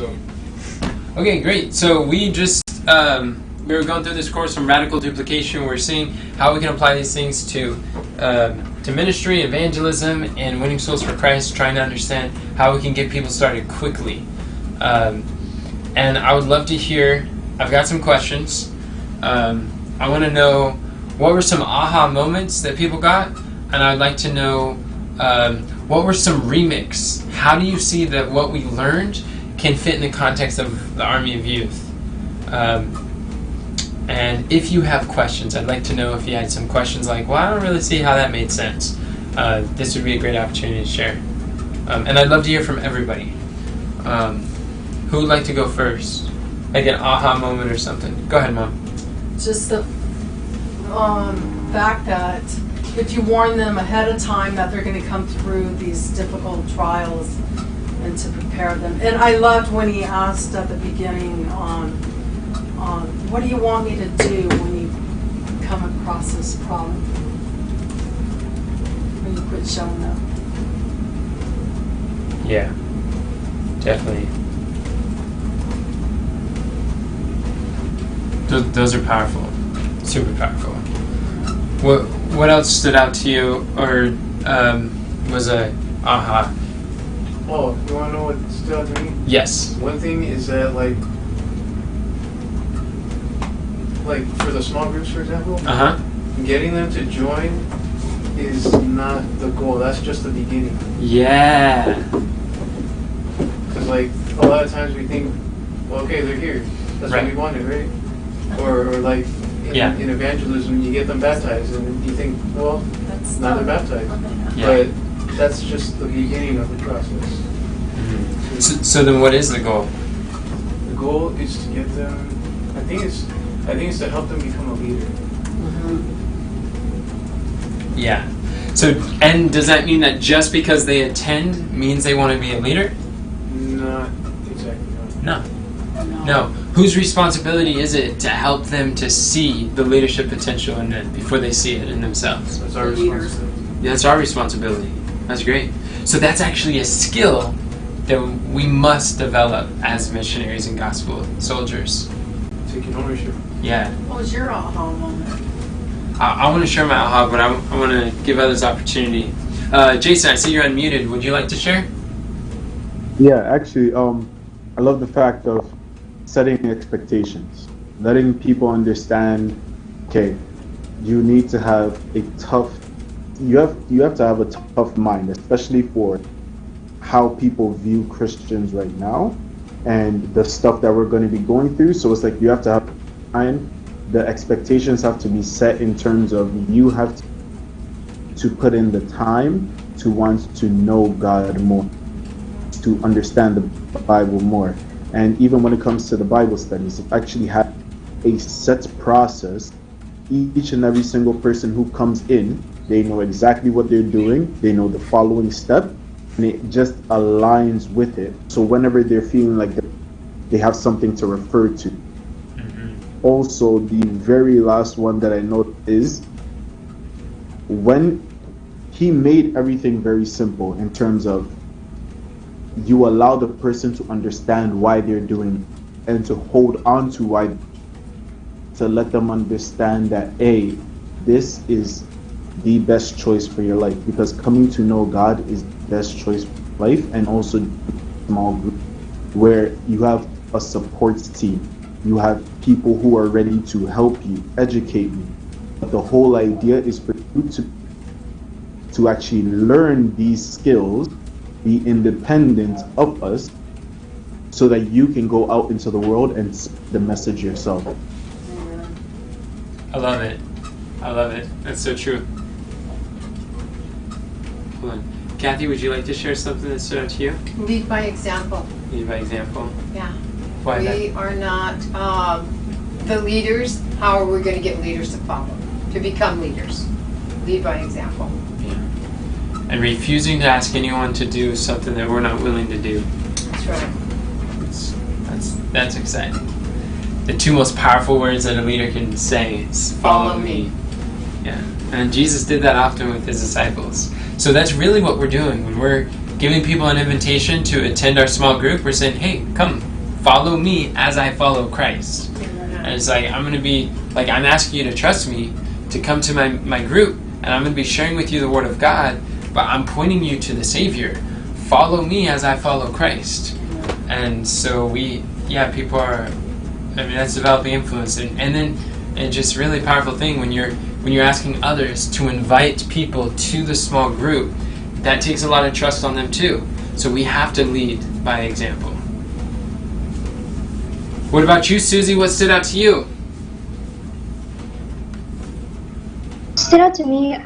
go. Okay, great. So we just we were going through this course from radical duplication. We're seeing how we can apply these things to ministry, evangelism, and winning souls for Christ. Trying to understand how we can get people started quickly. And I would love to hear. I've got some questions. I want to know what were some aha moments that people got, and I'd like to know what were some remix. How do you see that what we learned can fit in the context of the Army of Youth? And if you have questions, I'd like to know if you had some questions like, well, I don't really see how that made sense. This would be a great opportunity to share. And I'd love to hear from everybody. Who would like to go first? Like an aha moment or something. Go ahead, Mom. Just the fact that if you warn them ahead of time that they're going to come through these difficult trials and to prepare them. And I loved when he asked at the beginning what do you want me to do when you come across this problem? When you quit showing up. Yeah, definitely. Those are powerful, super powerful. What else stood out to you, or was a aha? Oh, you want to know what stood out to me? Yes. One thing is that like for the small groups, for example, getting them to join is not the goal. That's just the beginning. Yeah. Because like a lot of times we think, well, okay, they're here. That's right. What we wanted, right? Or like in evangelism, you get them baptized, and you think, well, that's now they're baptized. Yeah. But that's just the beginning of the process. Mm-hmm. So then, what is the goal? The goal is to get them. I think it's to help them become a leader. Mm-hmm. Yeah. So, and does that mean that just because they attend means they want to be a leader? Not exactly. No. Whose responsibility is it to help them to see the leadership potential in them before they see it in themselves? That's our responsibility. Yeah, that's our responsibility. That's great. So that's actually a skill that we must develop as missionaries and gospel soldiers. Taking ownership. Yeah. What was your aha moment? I want to share my aha, but I want to give others opportunity. Jason, I see you're unmuted. Would you like to share? Yeah, actually, I love the fact of setting expectations, letting people understand, okay, you need to have a tough, you have to have a tough mind, especially for how people view Christians right now and the stuff that we're going to be going through. So it's like you have to have mind. The expectations have to be set in terms of you have to put in the time to want to know God more, to understand the Bible more. And even when it comes to the Bible studies, it actually has a set process. Each and every single person who comes in, they know exactly what they're doing. They know the following step, and it just aligns with it. So whenever they're feeling like they have something to refer to. Mm-hmm. Also, the very last one that I note is when he made everything very simple in terms of you allow the person to understand why they're doing it and to hold on to why, to let them understand that this is the best choice for your life, because coming to know God is the best choice for life. And also small group where you have a support team, you have people who are ready to help you, educate you. But the whole idea is for you to actually learn these skills, be independent of us, so that you can go out into the world and spread the message yourself. I love it. That's so true. Hold on. Kathy, would you like to share something that stood out to you? Lead by example. Lead by example? Yeah. Why we are not the leaders. How are we going to get leaders to follow? To become leaders. Lead by example. Yeah. And refusing to ask anyone to do something that we're not willing to do. That's right. That's exciting. The two most powerful words that a leader can say is follow me. Yeah. And Jesus did that often with his disciples. So that's really what we're doing. When we're giving people an invitation to attend our small group, we're saying, hey, come follow me as I follow Christ. And it's like, I'm going to be, like, I'm asking you to trust me to come to my group, and I'm going to be sharing with you the Word of God, but I'm pointing you to the Savior. Follow me as I follow Christ. And so people are, that's developing influence. And then it's just really powerful thing when you're asking others to invite people to the small group. That takes a lot of trust on them too. So we have to lead by example. What about you, Susie? What stood out to you? Stood out to me,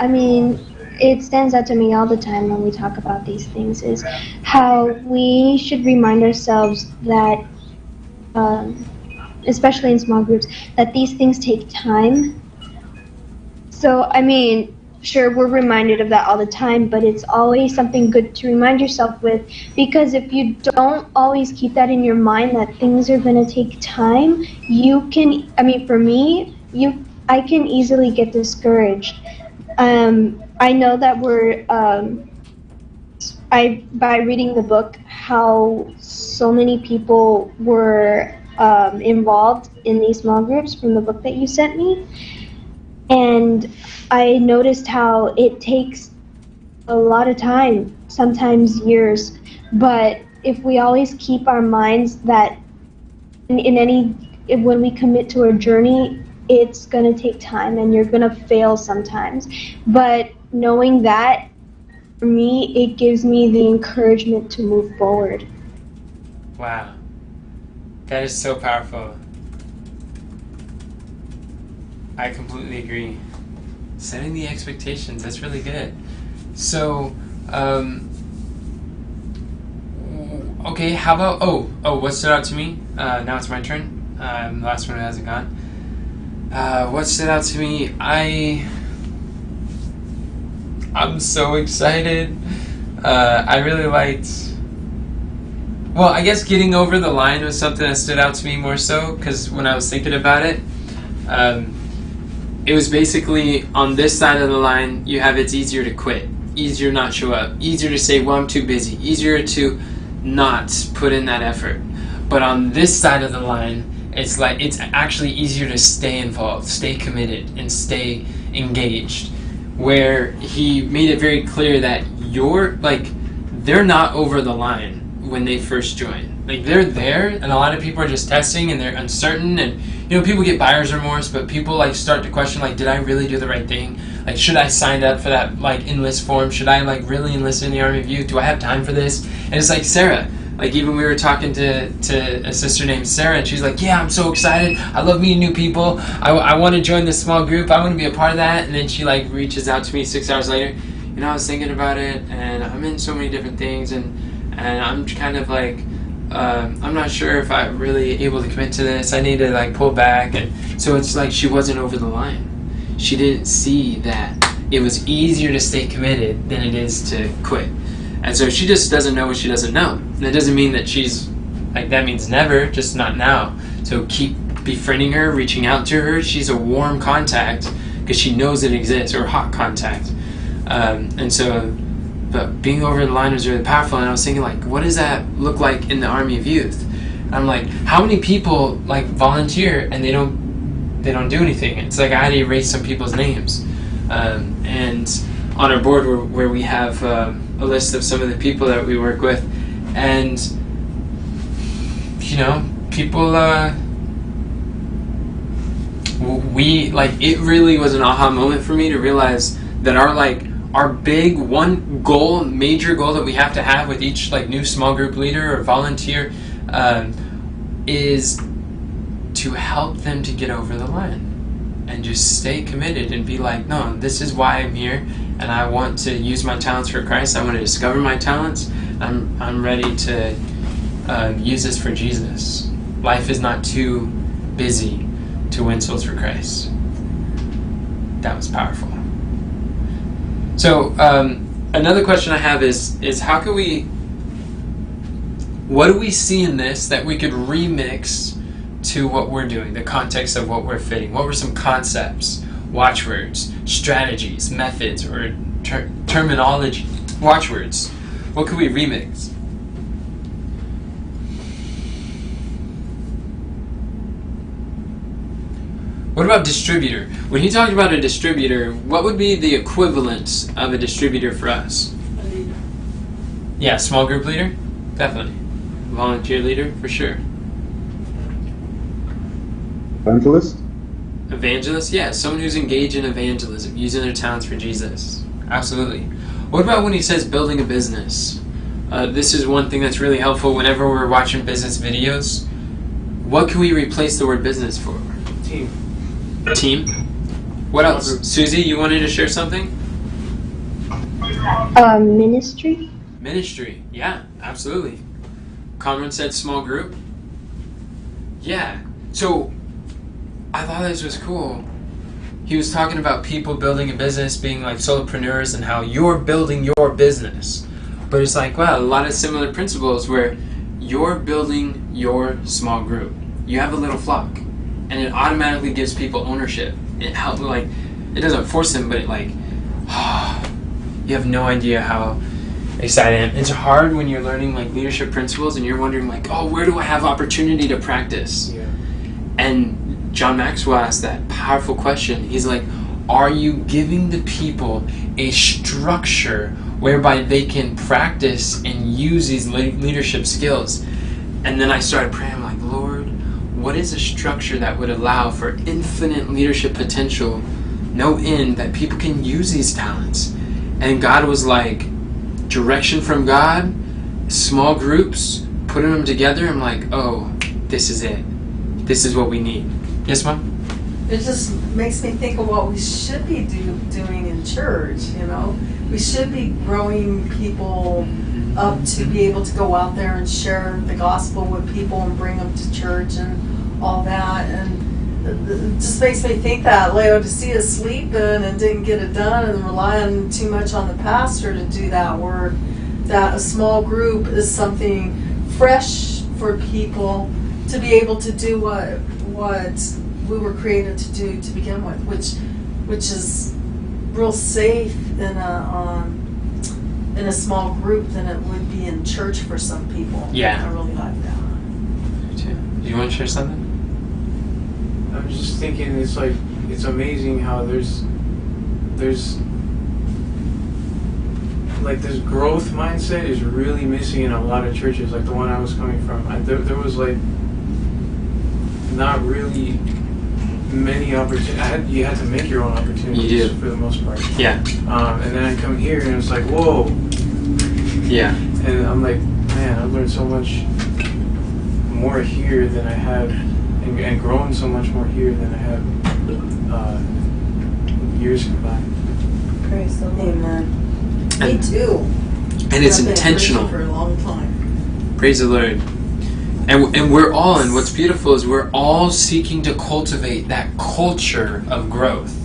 it stands out to me all the time when we talk about these things, is how we should remind ourselves that, especially in small groups, that these things take time. So, sure, we're reminded of that all the time, but it's always something good to remind yourself with, because if you don't always keep that in your mind, that things are going to take time, you can, for me, I can easily get discouraged. I know that by reading the book, how so many people were involved in these small groups from the book that you sent me. And I noticed how it takes a lot of time, sometimes years. But if we always keep our minds that when we commit to a journey, it's going to take time and you're going to fail sometimes. But knowing that, for me, it gives me the encouragement to move forward. Wow. That is so powerful. I completely agree. Setting the expectations, that's really good. So, okay, how about, what stood out to me? Now it's my turn. I'm the last one who hasn't gone. What stood out to me? I'm so excited. I really liked, well, I guess getting over the line was something that stood out to me more so, because when I was thinking about it, it was basically on this side of the line, you have it's easier to quit, easier to not show up, easier to say, well, I'm too busy, easier to not put in that effort. But on this side of the line, it's like it's actually easier to stay involved, stay committed, and stay engaged. Where he made it very clear that they're not over the line when they first join. Like, they're there, and a lot of people are just testing, and they're uncertain, and people get buyer's remorse, but people start to question, did I really do the right thing? Should I sign up for that enlist form? Should I really enlist in the Army of Youth? Do I have time for this? And it's like Sarah. Even we were talking to a sister named Sarah, and she's like, yeah, I'm so excited. I love meeting new people. I want to join this small group. I want to be a part of that. And then she reaches out to me 6 hours later. I was thinking about it, and I'm in so many different things, and I'm kind of I'm not sure if I'm really able to commit to this. I need to pull back. And so it's she wasn't over the line. She didn't see that it was easier to stay committed than it is to quit. And so she just doesn't know what she doesn't know. And it doesn't mean that she's, that means never, just not now. So keep befriending her, reaching out to her. She's a warm contact because she knows it exists, or hot contact. And so, but being over the line was really powerful. And I was thinking, what does that look like in the Army of Youth? And I'm how many people, volunteer and they don't do anything? It's I had to erase some people's names. And on our board where we have a list of some of the people that we work with, and people it really was an aha moment for me to realize that our big major goal that we have to have with each new small group leader or volunteer is to help them to get over the line and just stay committed and be no, this is why I'm here, and I want to use my talents for Christ. I want to discover my talents. I'm ready to use this for Jesus. Life is not too busy to win souls for Christ. That was powerful. So another question I have is how can what do we see in this that we could remix to what we're doing, the context of what we're fitting? What were some concepts, watchwords, strategies, methods, or terminology, watchwords? What could we remix? What about distributor? When he talked about a distributor, what would be the equivalent of a distributor for us? A leader. Yeah, small group leader? Definitely. Volunteer leader, for sure. Evangelist? Evangelist? Yeah, someone who's engaged in evangelism, using their talents for Jesus. Absolutely. What about when he says building a business? This is one thing that's really helpful whenever we're watching business videos. What can we replace the word business for? Team. Team? What else? Susie, you wanted to share something? Ministry. Ministry. Yeah, absolutely. Conrad said small group. Yeah. So, I thought this was cool. He was talking about people building a business, being like solopreneurs, and how you're building your business. But it's like, wow, a lot of similar principles where you're building your small group. You have a little flock, and it automatically gives people ownership. It helps, like, it doesn't force them, but it like, you have no idea how excited I am. It's hard when you're learning like leadership principles and you're wondering like, oh, where do I have opportunity to practice? Yeah. And John Maxwell asked that powerful question. He's like, are you giving the people a structure whereby they can practice and use these leadership skills? And then I started praying, I'm like, Lord, what is a structure that would allow for infinite leadership potential, no end, that people can use these talents? And God was like, direction from God, small groups, putting them together. I'm like, oh, this is it. This is what we need. Yes, Mom? It just makes me think of what we should be doing in church, you know? We should be growing people up to be able to go out there and share the gospel with people and bring them to church and all that. And it just makes me think that Laodicea is sleeping and didn't get it done and relying too much on the pastor to do that work. That a small group is something fresh for people to be able to do what we were created to do to begin with, which is real safe in a small group than it would be in church for some people. Yeah. I really like that. Do you want to share something? I'm just thinking it's like, it's amazing how there's like this growth mindset is really missing in a lot of churches, like the one I was coming from. There was like not really many opportunities. You had to make your own opportunities. You do. For the most part. Yeah. And then I come here and it's like, whoa. Yeah. And I'm like, man, I've learned so much more here than I have, and grown so much more here than I have years combined. Praise the Lord. Amen. Me And- too. And it's I've been a intentional. Christian for a long time. Praise the Lord. And we're all, and what's beautiful is we're all seeking to cultivate that culture of growth.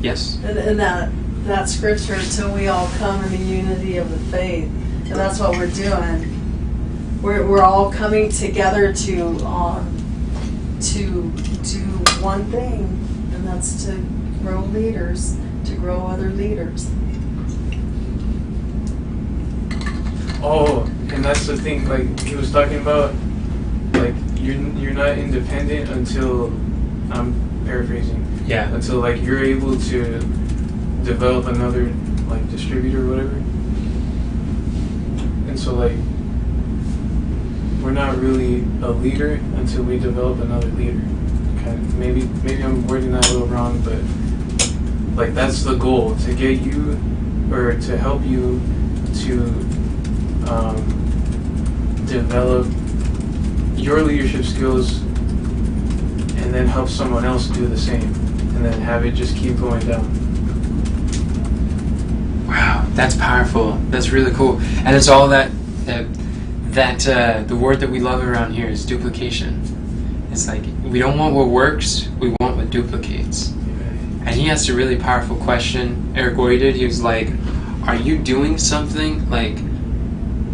Yes? And that scripture, until we all come in the unity of the faith, and that's what we're doing. We're all coming together to do one thing, and that's to grow leaders, to grow other leaders. Oh, and that's the thing, like he was talking about, like you're not independent until, I'm paraphrasing, Yeah. until like you're able to develop another like distributor or whatever. And so like we're not really a leader until we develop another leader. Kind of, maybe I'm wording that a little wrong, but like that's the goal, to get you or to help you to develop your leadership skills and then help someone else do the same, and then have it just keep going down. Wow, that's powerful. That's really cool. And it's all that the word that we love around here is duplication. It's like, we don't want what works, we want what duplicates. And he asked a really powerful question, Eric Roy did. He was like, are you doing something? Like,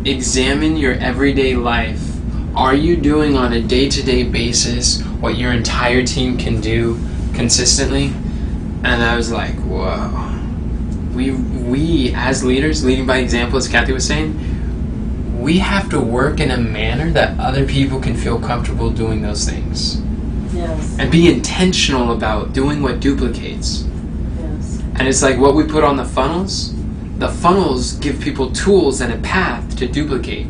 examine your everyday life. Are you doing on a day-to-day basis what your entire team can do consistently? And I was like, whoa. We as leaders, leading by example, as Kathy was saying, we have to work in a manner that other people can feel comfortable doing those things. Yes. and be intentional about doing what duplicates. Yes. And it's like what we put on the funnels give people tools and a path to duplicate.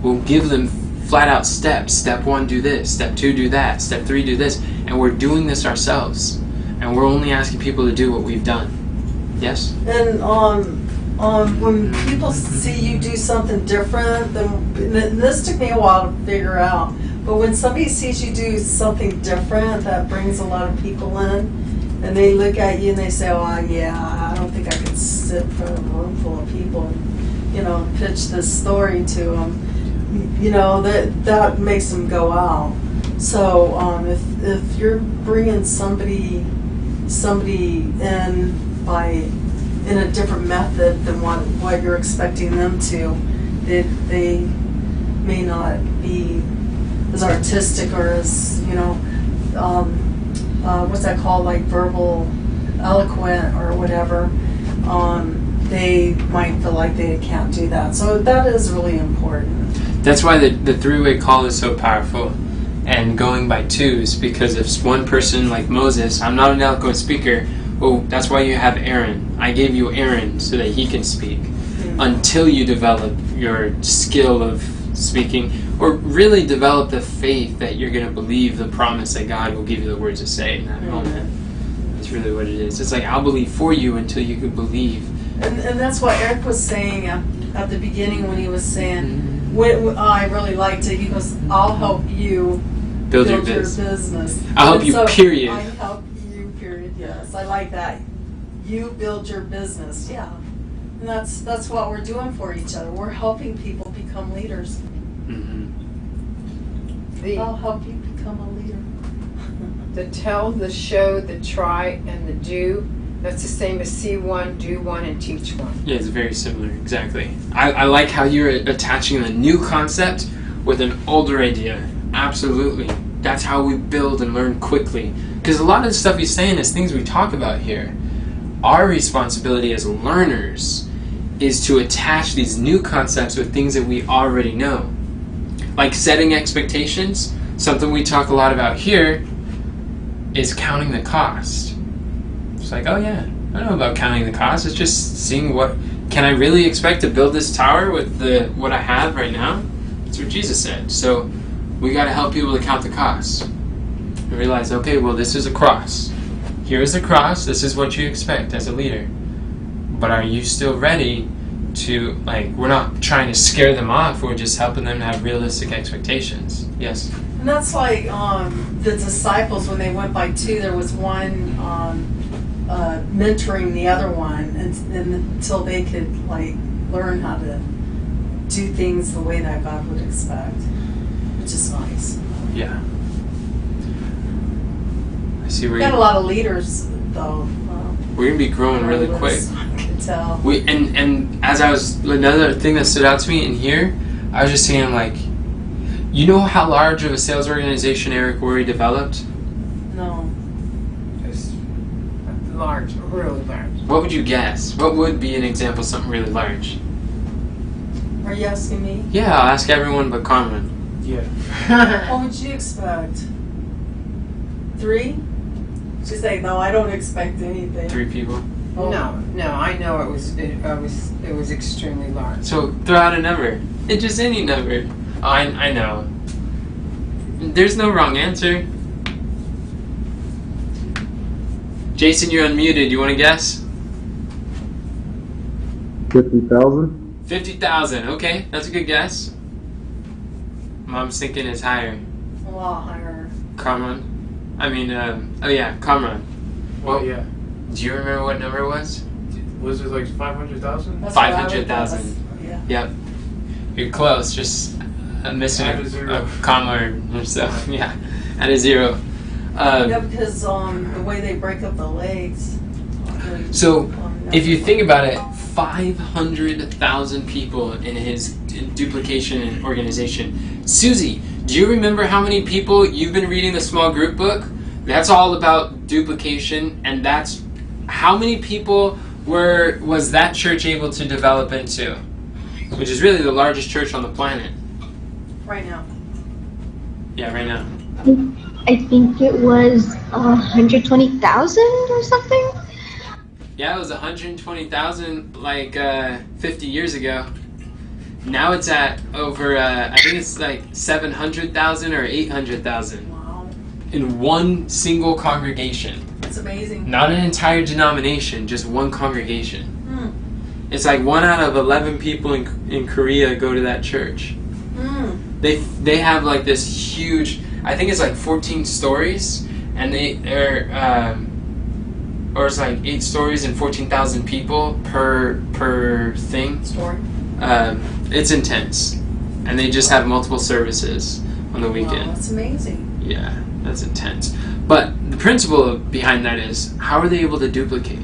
We'll give them flat out steps. Step 1, do this. Step 2, do that. Step 3, do this. And we're doing this ourselves. And we're only asking people to do what we've done. Yes? And when people see you do something different, and this took me a while to figure out, but when somebody sees you do something different, that brings a lot of people in, and they look at you and they say, "Oh, yeah, I don't think I could sit in front of a room full of people and, pitch this story to them." That makes them go out. So if you're bringing somebody in a different method than what you're expecting them to, they may not be as artistic or as what's that called, like verbal eloquent or whatever. They might feel like they can't do that. So that is really important. That's why the three-way call is so powerful, and going by twos, because if one person, like Moses, I'm not an eloquent speaker, well, that's why you have Aaron. I gave you Aaron so that he can speak. Until you develop your skill of speaking, or really develop the faith that you're going to believe the promise that God will give you the words to say in that moment. That's really what it is. It's like, I'll believe for you until you can believe. And that's what Eric was saying at the beginning when he was saying, I really liked it. He goes, "I'll help you build your business. I'll help you, period. I help you, period, yes. I like that. You build your business, yeah. And that's what we're doing for each other. We're helping people become leaders. I'll help you become a leader. The tell, the show, the try, and the do, that's the same as see one, do one, and teach one. Yeah, it's very similar, exactly. I like how you're attaching a new concept with an older idea. Absolutely. That's how we build and learn quickly. Because a lot of the stuff he's saying is things we talk about here. Our responsibility as learners is to attach these new concepts with things that we already know. Like setting expectations. Something we talk a lot about here is counting the cost. It's like, oh yeah, I know about counting the cost. It's just seeing what can I really expect to build this tower with what I have right now. That's what Jesus said. So we got to help people to count the costs and realize, okay, well, this is a cross. Here's the cross. This is what you expect as a leader. But are you still ready to, we're not trying to scare them off. We're just helping them to have realistic expectations. Yes? And that's like the disciples, when they went by two, there was one mentoring the other one and until they could learn how to do things the way that God would expect, which is nice. Yeah. I see where We got a lot of leaders though. We're gonna be growing really quick. I can tell. And as I was, another thing that stood out to me in here, I was just saying, you know how large of a sales organization Eric Worre developed? No. It's large, really large. What would you guess? What would be an example of something really large? Are you asking me? Yeah, I'll ask everyone but Carmen. Yeah. What would you expect? 3? She's like, no, I don't expect anything. 3 people. Oh. No, I know it was extremely large. So throw out a number. It's just any number. Oh, I know. There's no wrong answer. Jason, you're unmuted. You want to guess? 50,000. 50,000. Okay, that's a good guess. Mom's thinking it's higher. A lot higher. Kamran. Kamran. Well, yeah. Do you remember what number it was? Was it 500,000? That's what I would 500,000. guess. Yeah. Yep. You're close. Just missing Add a zero. a comma or so. Yeah. At a 0. Yeah, because the way they break up the legs. So, if you think about it, 500,000 people in his duplication organization. Susie, do you remember how many people you've been reading the small group book? That's all about duplication, and that's how many people was that church able to develop into? Which is really the largest church on the planet. Right now. Yeah, right now. I think it was 120,000 or something. Yeah, it was 120,000 like 50 years ago. Now it's at over, I think it's like 700,000 or 800,000 Wow, in one single congregation. that's amazing. Not an entire denomination, just one congregation. Mm. It's like 1 out of 11 people in Korea go to that church. Mm. They have like this huge, I think it's like 14 stories, and or it's like 8 stories and 14,000 people per thing. Story. It's intense, and they just have multiple services on the Wow, weekend. that's amazing. Yeah, that's intense. But the principle behind that is, how are they able to duplicate?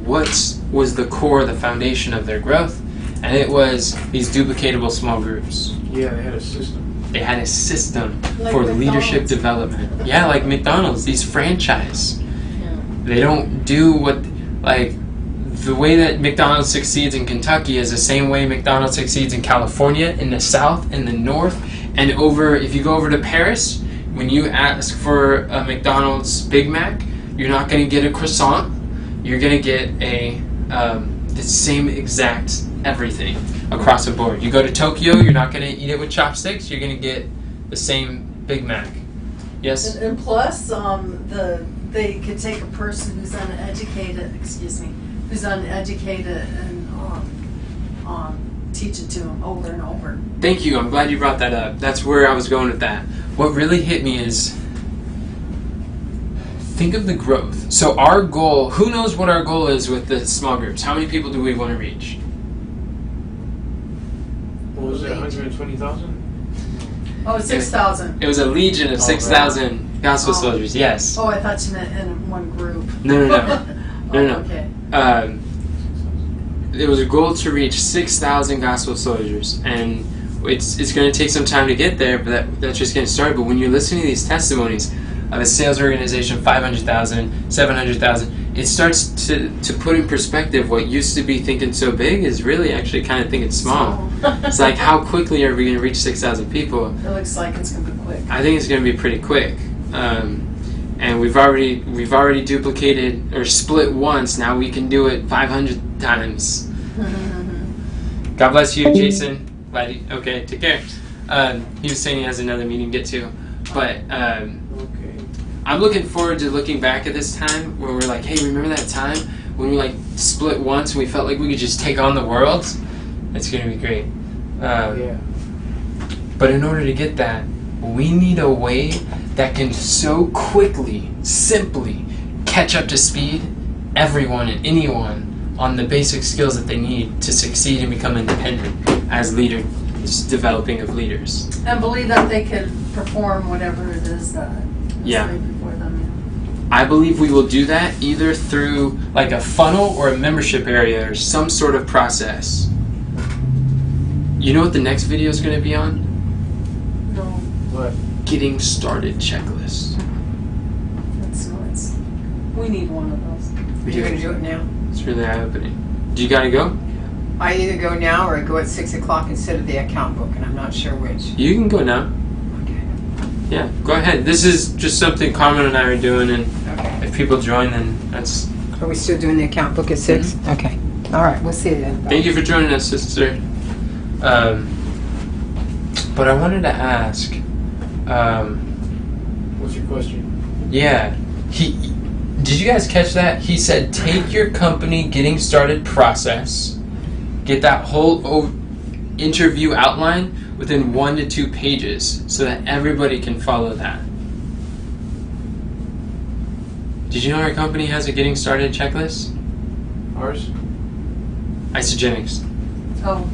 What was the core, the foundation of their growth? And it was these duplicatable small groups. Yeah, they had a system. They had a system Like for leadership McDonald's. development. Yeah, like McDonald's, these franchise. Yeah. They don't do what, like, the way that McDonald's succeeds in Kentucky is the same way McDonald's succeeds in California, in the South, in the North, and if you go over to Paris, when you ask for a McDonald's Big Mac, you're not going to get a croissant. You're going to get the same exact everything across the board. You go to Tokyo, you're not going to eat it with chopsticks. You're going to get the same Big Mac. Yes? And plus, they could take a person who's uneducated, and teach it to them over and over. Thank you. I'm glad you brought that up. That's where I was going with that. What really hit me is, think of the growth. So our goal, who knows what our goal is with the small groups? How many people do we want to reach? What was it, 120,000? Oh, 6,000. It was a legion of 6,000 gospel soldiers, yes. Oh, I thought you meant in one group. No. No. Okay. It was a goal to reach 6,000 gospel soldiers, and it's going to take some time to get there, but that's just getting started. But when you're listening to these testimonies of a sales organization, 500,000, 700,000, it starts to put in perspective what used to be thinking so big is really actually kind of thinking small. It's like, how quickly are we going to reach 6,000 people? It looks like it's going to be quick. I think it's going to be pretty quick. And we've already duplicated or split once. Now we can do it 500 times. God bless you, Jason. Okay, take care. He was saying he has another meeting to get to, but Okay. I'm looking forward to looking back at this time where we're like, hey, remember that time when we like split once and we felt like we could just take on the world? It's gonna be great. Yeah. But in order to get that, we need a way that can so quickly, simply catch up to speed everyone and anyone on the basic skills that they need to succeed and become independent as leaders, developing of leaders. And believe that they could perform whatever it is that is Yeah. laid before them. I believe we will do that either through like a funnel or a membership area or some sort of process. You know what the next video is going to be on? No, What? Getting started checklist. that's nuts. We need one of those. You're going to do it now? It's really eye-opening. Do you gotta go? I either go now or I go at 6 o'clock instead of the account book, and I'm not sure which. You can go now. Okay. Yeah, go ahead. This is just something Carmen and I are doing, and Okay. if people join, then that's... Are we still doing the account book at 6? Okay. All right, we'll see you then. Thank you for joining us, sister. But I wanted to ask, What's your question? yeah, did you guys catch that? He said, take your company getting started process, get that whole interview outline within 1 to 2 pages so that everybody can follow that. Did you know our company has a getting started checklist? Ours? Isogenics. Oh,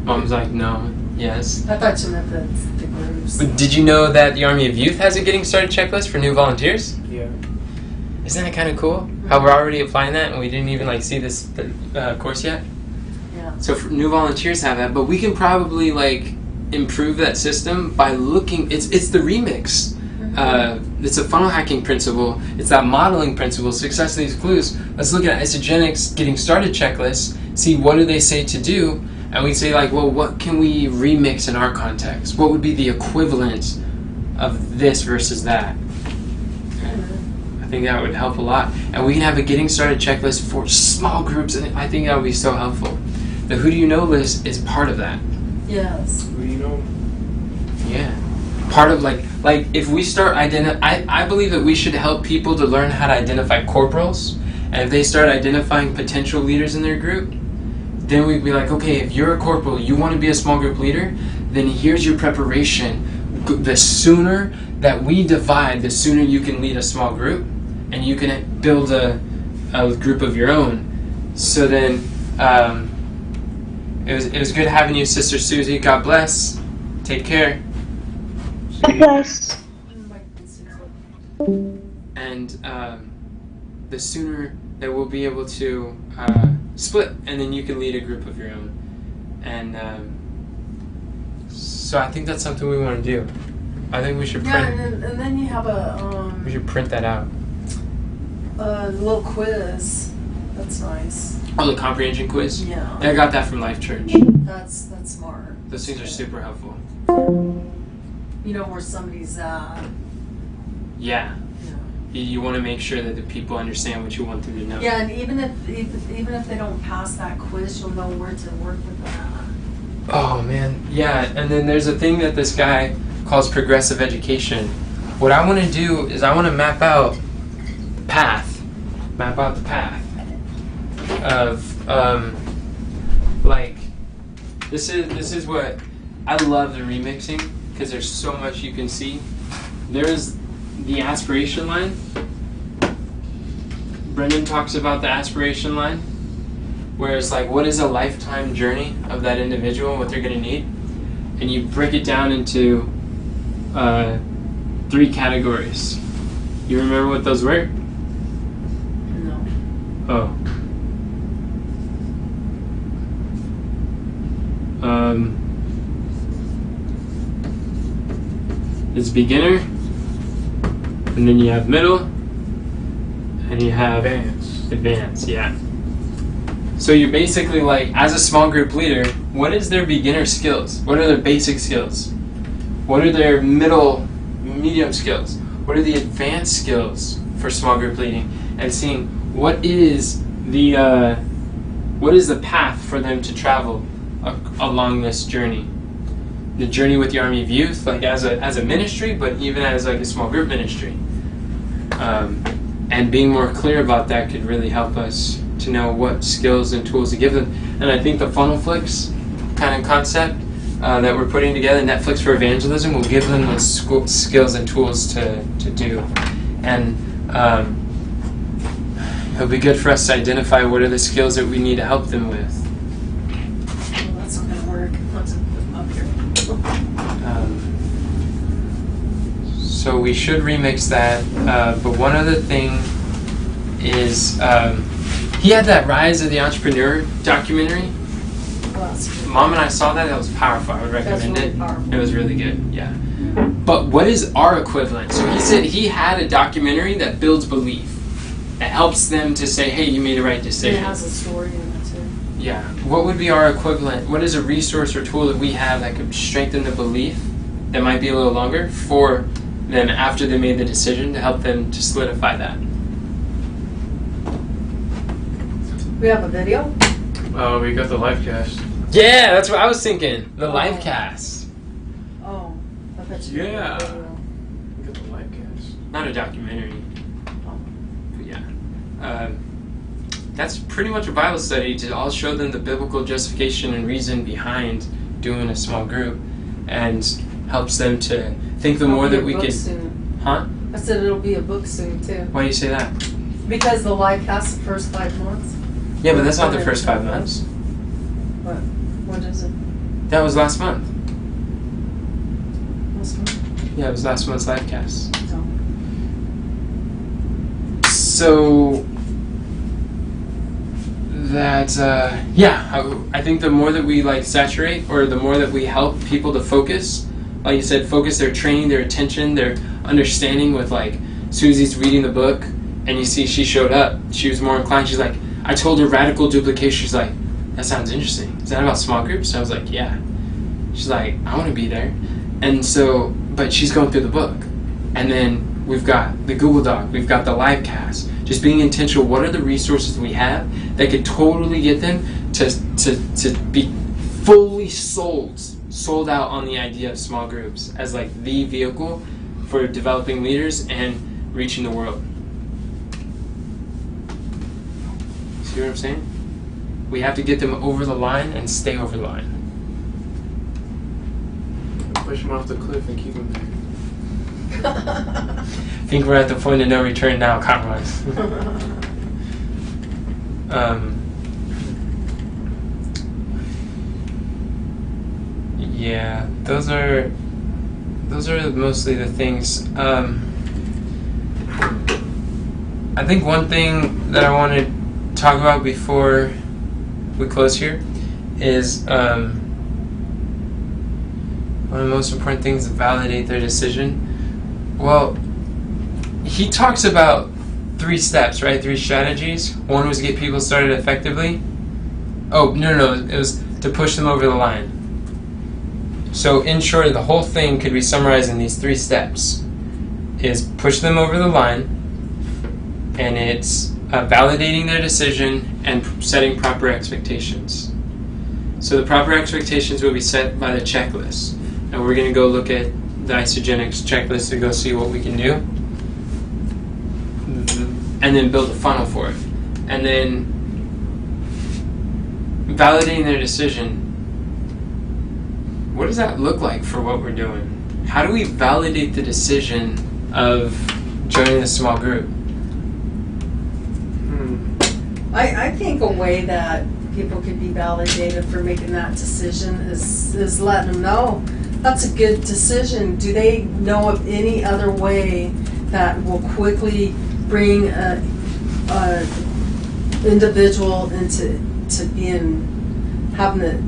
Mom's like, no, yes. I thought you meant the groups. But did you know that the Army of Youth has a getting started checklist for new volunteers? Yeah. Isn't that kind of cool? How we're already applying that and we didn't even like see this course yet? Yeah. So for new volunteers have that, but we can probably like improve that system by looking. It's the remix. It's a funnel hacking principle. It's that modeling principle. Success leaves clues. Let's look at Isogenics getting started checklist. See what do they say to do, and we say like, well, what can we remix in our context? What would be the equivalent of this versus that. I think that would help a lot. And we can have a getting started checklist for small groups, and I think that would be so helpful. The who do you know list is part of that. Yes. Who do you know? Yeah. Part of like if we start I believe that we should help people to learn how to identify corporals, and if they start identifying potential leaders in their group, then we'd be like, okay, if you're a corporal, you want to be a small group leader, then here's your preparation. The sooner that we divide, the sooner you can lead a small group, and you can build a group of your own. So then, it was good having you, Sister Susie. God bless. Take care. God bless. And the sooner that we'll be able to split, and then you can lead a group of your own. And so I think that's something we want to do. I think we should Yeah, print. and then you have We should print that out. a little quiz. That's nice. Oh, the comprehension quiz. Yeah. I got that from Life Church. That's smart. Those things are super helpful. You know where somebody's at. Yeah. Yeah. You want to make sure that the people understand what you want them to know. Yeah, and even if they don't pass that quiz, you'll know where to work with that. Oh man, yeah. And then there's a thing that this guy calls progressive education. What I want to do is I want to map out the path of like this is what I love the remixing, because there's so much you can see. There's the aspiration line. Brendan talks about the aspiration line, where it's like, what is a lifetime journey of that individual, what they're going to need, and you break it down into 3 categories. You remember what those were? No. Oh. It's beginner, and then you have middle, and you have advanced, yeah. So you're basically like, as a small group leader, what is their beginner skills? What are their basic skills? What are their medium skills? What are the advanced skills for small group leading? And seeing what is the path for them to travel along this journey. The journey with the Army of Youth, like as a ministry, but even as like a small group ministry. And being more clear about that could really help us to know what skills and tools to give them. And I think the funnel flicks kind of concept that we're putting together, Netflix for Evangelism, will give them the skills and tools to do. And it'll be good for us to identify what are the skills that we need to help them with. Well, that's not gonna work. Let's put them up here. So we should remix that. But one other thing is, he had that Rise of the Entrepreneur documentary. Well, that's good. Mom and I saw that. That was powerful. I would recommend really it. powerful. It was really good. Yeah. But what is our equivalent? So he said he had a documentary that builds belief, that helps them to say, "Hey, you made the right It decision." has a story in it too. Yeah. What would be our equivalent? What is a resource or tool that we have that could strengthen the belief that might be a little longer for them after they made the decision, to help them to solidify that? We have a video. Oh, we got the live cast. Yeah, that's what I was thinking. The live cast. Oh, I bet you. Yeah. have a video. We got the live cast. Not a documentary. Oh. But yeah. That's pretty much a Bible study to all show them the biblical justification and reason behind doing a small group, and helps them to think the more It'll that be we a book could. soon. Huh? I said it'll be a book soon too. Why do you say that? Because the live cast the first 5 months. Yeah, but that's not the first 5 months. What is it? That was last month. What's one? Yeah, it was last month's live cast. No. So that I think the more that we like saturate, or the more that we help people to focus, like you said, focus their training, their attention, their understanding with, like, Susie's reading the book, and you see she showed up. She was more inclined. She's like, I told her radical duplication. She's like, that sounds interesting. Is that about small groups? I was like, yeah. She's like, I want to be there. And so but she's going through the book. And then we've got the Google Doc, we've got the live cast. Just being intentional, what are the resources we have that could totally get them to be fully sold out on the idea of small groups as like the vehicle for developing leaders and reaching the world. See what I'm saying? We have to get them over the line and stay over the line. Push them off the cliff and keep them there. I think we're at the point of no return now, compromise. Yeah, those are mostly the things. I think one thing that I want to talk about before we close here is one of the most important things to validate their decision. Well, he talks about 3 steps, right? 3 strategies. One was to get people started effectively. Oh, no, it was to push them over the line. So in short, the whole thing could be summarized in these 3 steps. Is push them over the line, and it's validating their decision and setting proper expectations. So the proper expectations will be set by the checklist. And we're going to go look at the isogenics checklist to go see what we can do. And then build a funnel for it. And then validating their decision. What does that look like for what we're doing? How do we validate the decision of joining a small group? I think a way that people could be validated for making that decision is letting them know that's a good decision. Do they know of any other way that will quickly bring a individual into having the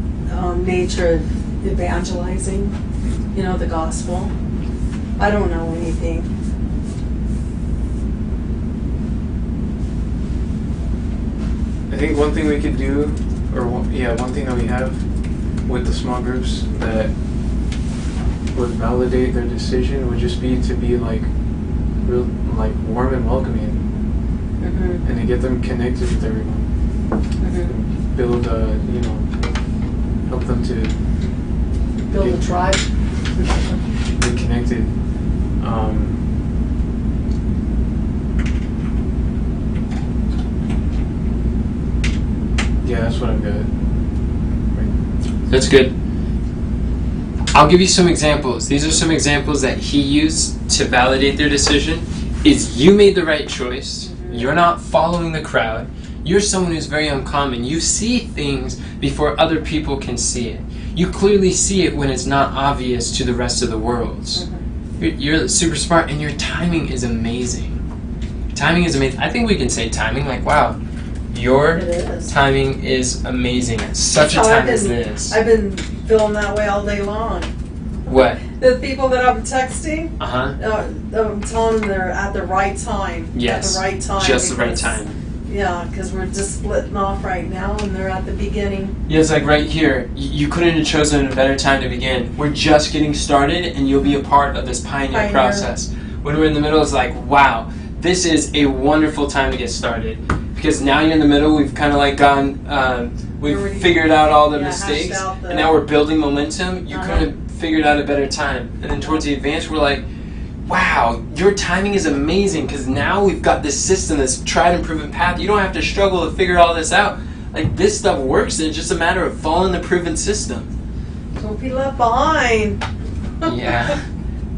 nature of evangelizing, the gospel? I don't know anything. I think one thing we could do, one thing that we have with the small groups that would validate their decision would just be to be like warm and welcoming, and to get them connected with everyone. Build, help them to Build a tribe. Get connected. Yeah, that's what I'm good at. That's good. I'll give you some examples. These are some examples that he used to validate their decision. Is you made the right choice. You're not following the crowd. You're someone who's very uncommon. You see things before other people can see it. You clearly see it when it's not obvious to the rest of the world. You're super smart, and your timing is amazing. Timing is amazing. I think we can say timing, like, wow, your timing is amazing at such a time as this. I've been feeling that way all day long. What? The people that I'm texting, I'm telling them they're at the right time. Yes. At the right time. Just the right time. Yeah, because we're just splitting off right now, and they're at the beginning. Yeah, it's like right here. You couldn't have chosen a better time to begin. We're just getting started, and you'll be a part of this pioneer process. When we're in the middle, it's like, wow, this is a wonderful time to get started. Because now you're in the middle, we've kind of like gone, we've figured out all the mistakes, and now we're building momentum. You couldn't have figured out a better time. And then towards the advanced, we're like, wow, your timing is amazing, because now we've got this system, this tried and proven path. You don't have to struggle to figure all this out. Like, this stuff works, and it's just a matter of following the proven system. Don't be left behind. Yeah,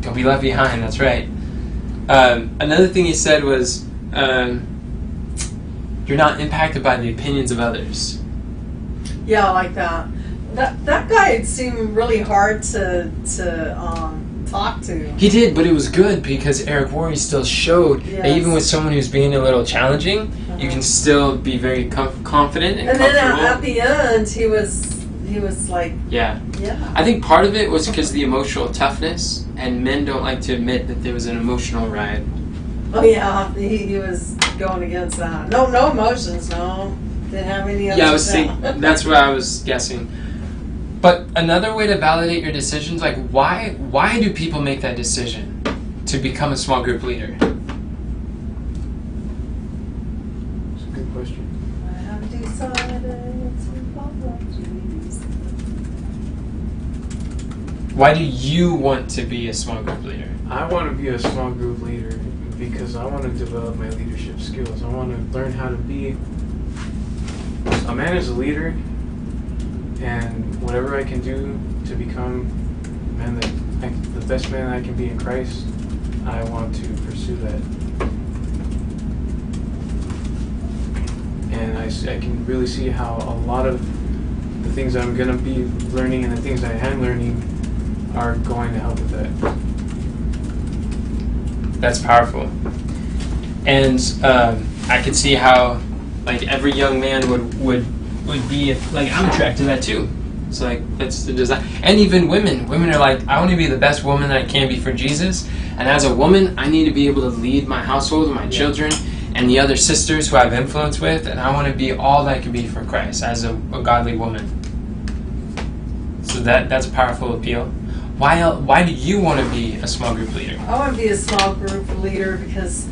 don't be left behind, that's right. Another thing he said was, you're not impacted by the opinions of others. Yeah, I like that. That guy seemed really hard to talk to. He did, but it was good because Eric Worre still showed that even with someone who's being a little challenging, you can still be very confident and comfortable. And then at the end, he was like, yeah. I think part of it was because of the emotional toughness, and men don't like to admit that there was an emotional ride. Oh yeah, he was going against that. No emotions, no. Didn't have any other. Yeah, I was thinking, that's what I was guessing. But another way to validate your decisions, like why do people make that decision to become a small group leader? It's a good question. I have decided to follow Jesus. Why do you want to be a small group leader? I want to be a small group leader because I want to develop my leadership skills. I want to learn how to be a man as a leader, and whatever I can do to become the best man I can be in Christ, I want to pursue that. And I can really see how a lot of the things I'm going to be learning and the things I am learning are going to help with that. That's powerful. And I could see how, like, every young man would be, like, I'm attracted to that too. So, like, that's the design. And even women are like, I want to be the best woman that I can be for Jesus. And as a woman, I need to be able to lead my household and my children and the other sisters who I have influence with. And I want to be all that I can be for Christ as a godly woman. So that's a powerful appeal. Why do you want to be a small group leader? I want to be a small group leader because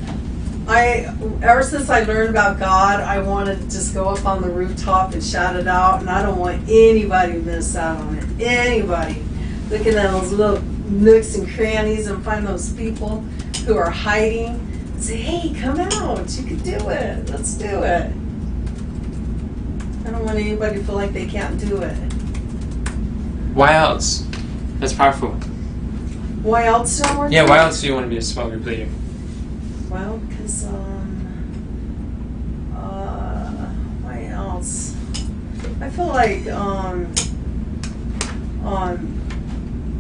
ever since I learned about God, I wanted to just go up on the rooftop and shout it out, and I don't want anybody to miss out on it. Anybody. Looking at those little nooks and crannies and find those people who are hiding and say, hey, come out. You can do it. Let's do it. I don't want anybody to feel like they can't do it. Why else? That's powerful. Why else do I want to? Yeah, why else do you want to be a small group leader? Well, because, why else? I feel like,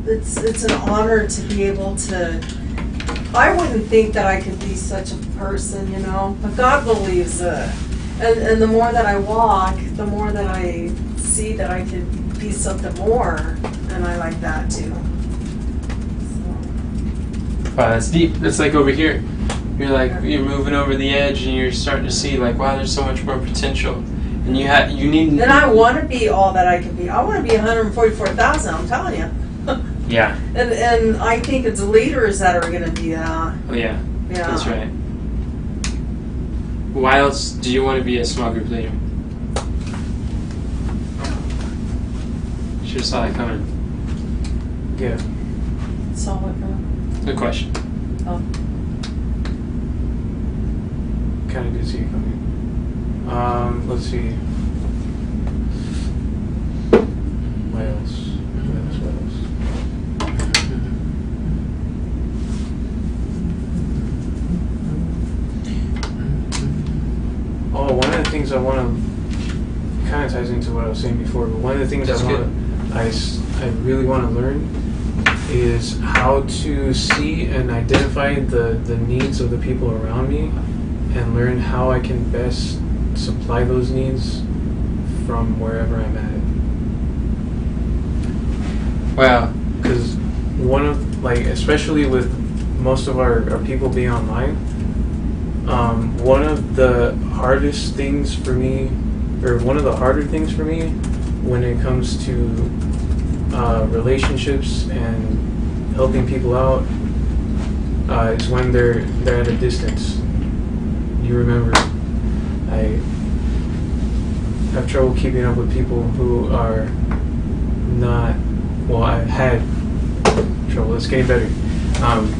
it's an honor to be able to, I wouldn't think that I could be such a person, you know, but God believes it. And the more that I walk, the more that I see that I could be something more, and I like that too. Wow, that's deep. That's like over here. You're moving over the edge, and you're starting to see, like, wow, there's so much more potential. And you need. And I want to be all that I can be. I want to be 144,000. I'm telling you. Yeah. And I think it's leaders that are going to be that. Oh yeah. Yeah. That's right. Why else do you want to be a small group leader? Should have saw that coming. Yeah. So what? Good question. Oh. Kind of did see it coming. Let's see. What else? Oh, one of the things I want to kind of ties into what I was saying before, but one of the things I really want to learn is how to see and identify the needs of the people around me and learn how I can best supply those needs from wherever I'm at. Wow. Because one of, like, especially with most of our people being online, one of the hardest things for me, or one of the harder things for me when it comes to relationships and helping people out is when they're at a distance. You remember, I have trouble keeping up with people who are not, well, I've had trouble, it's getting better,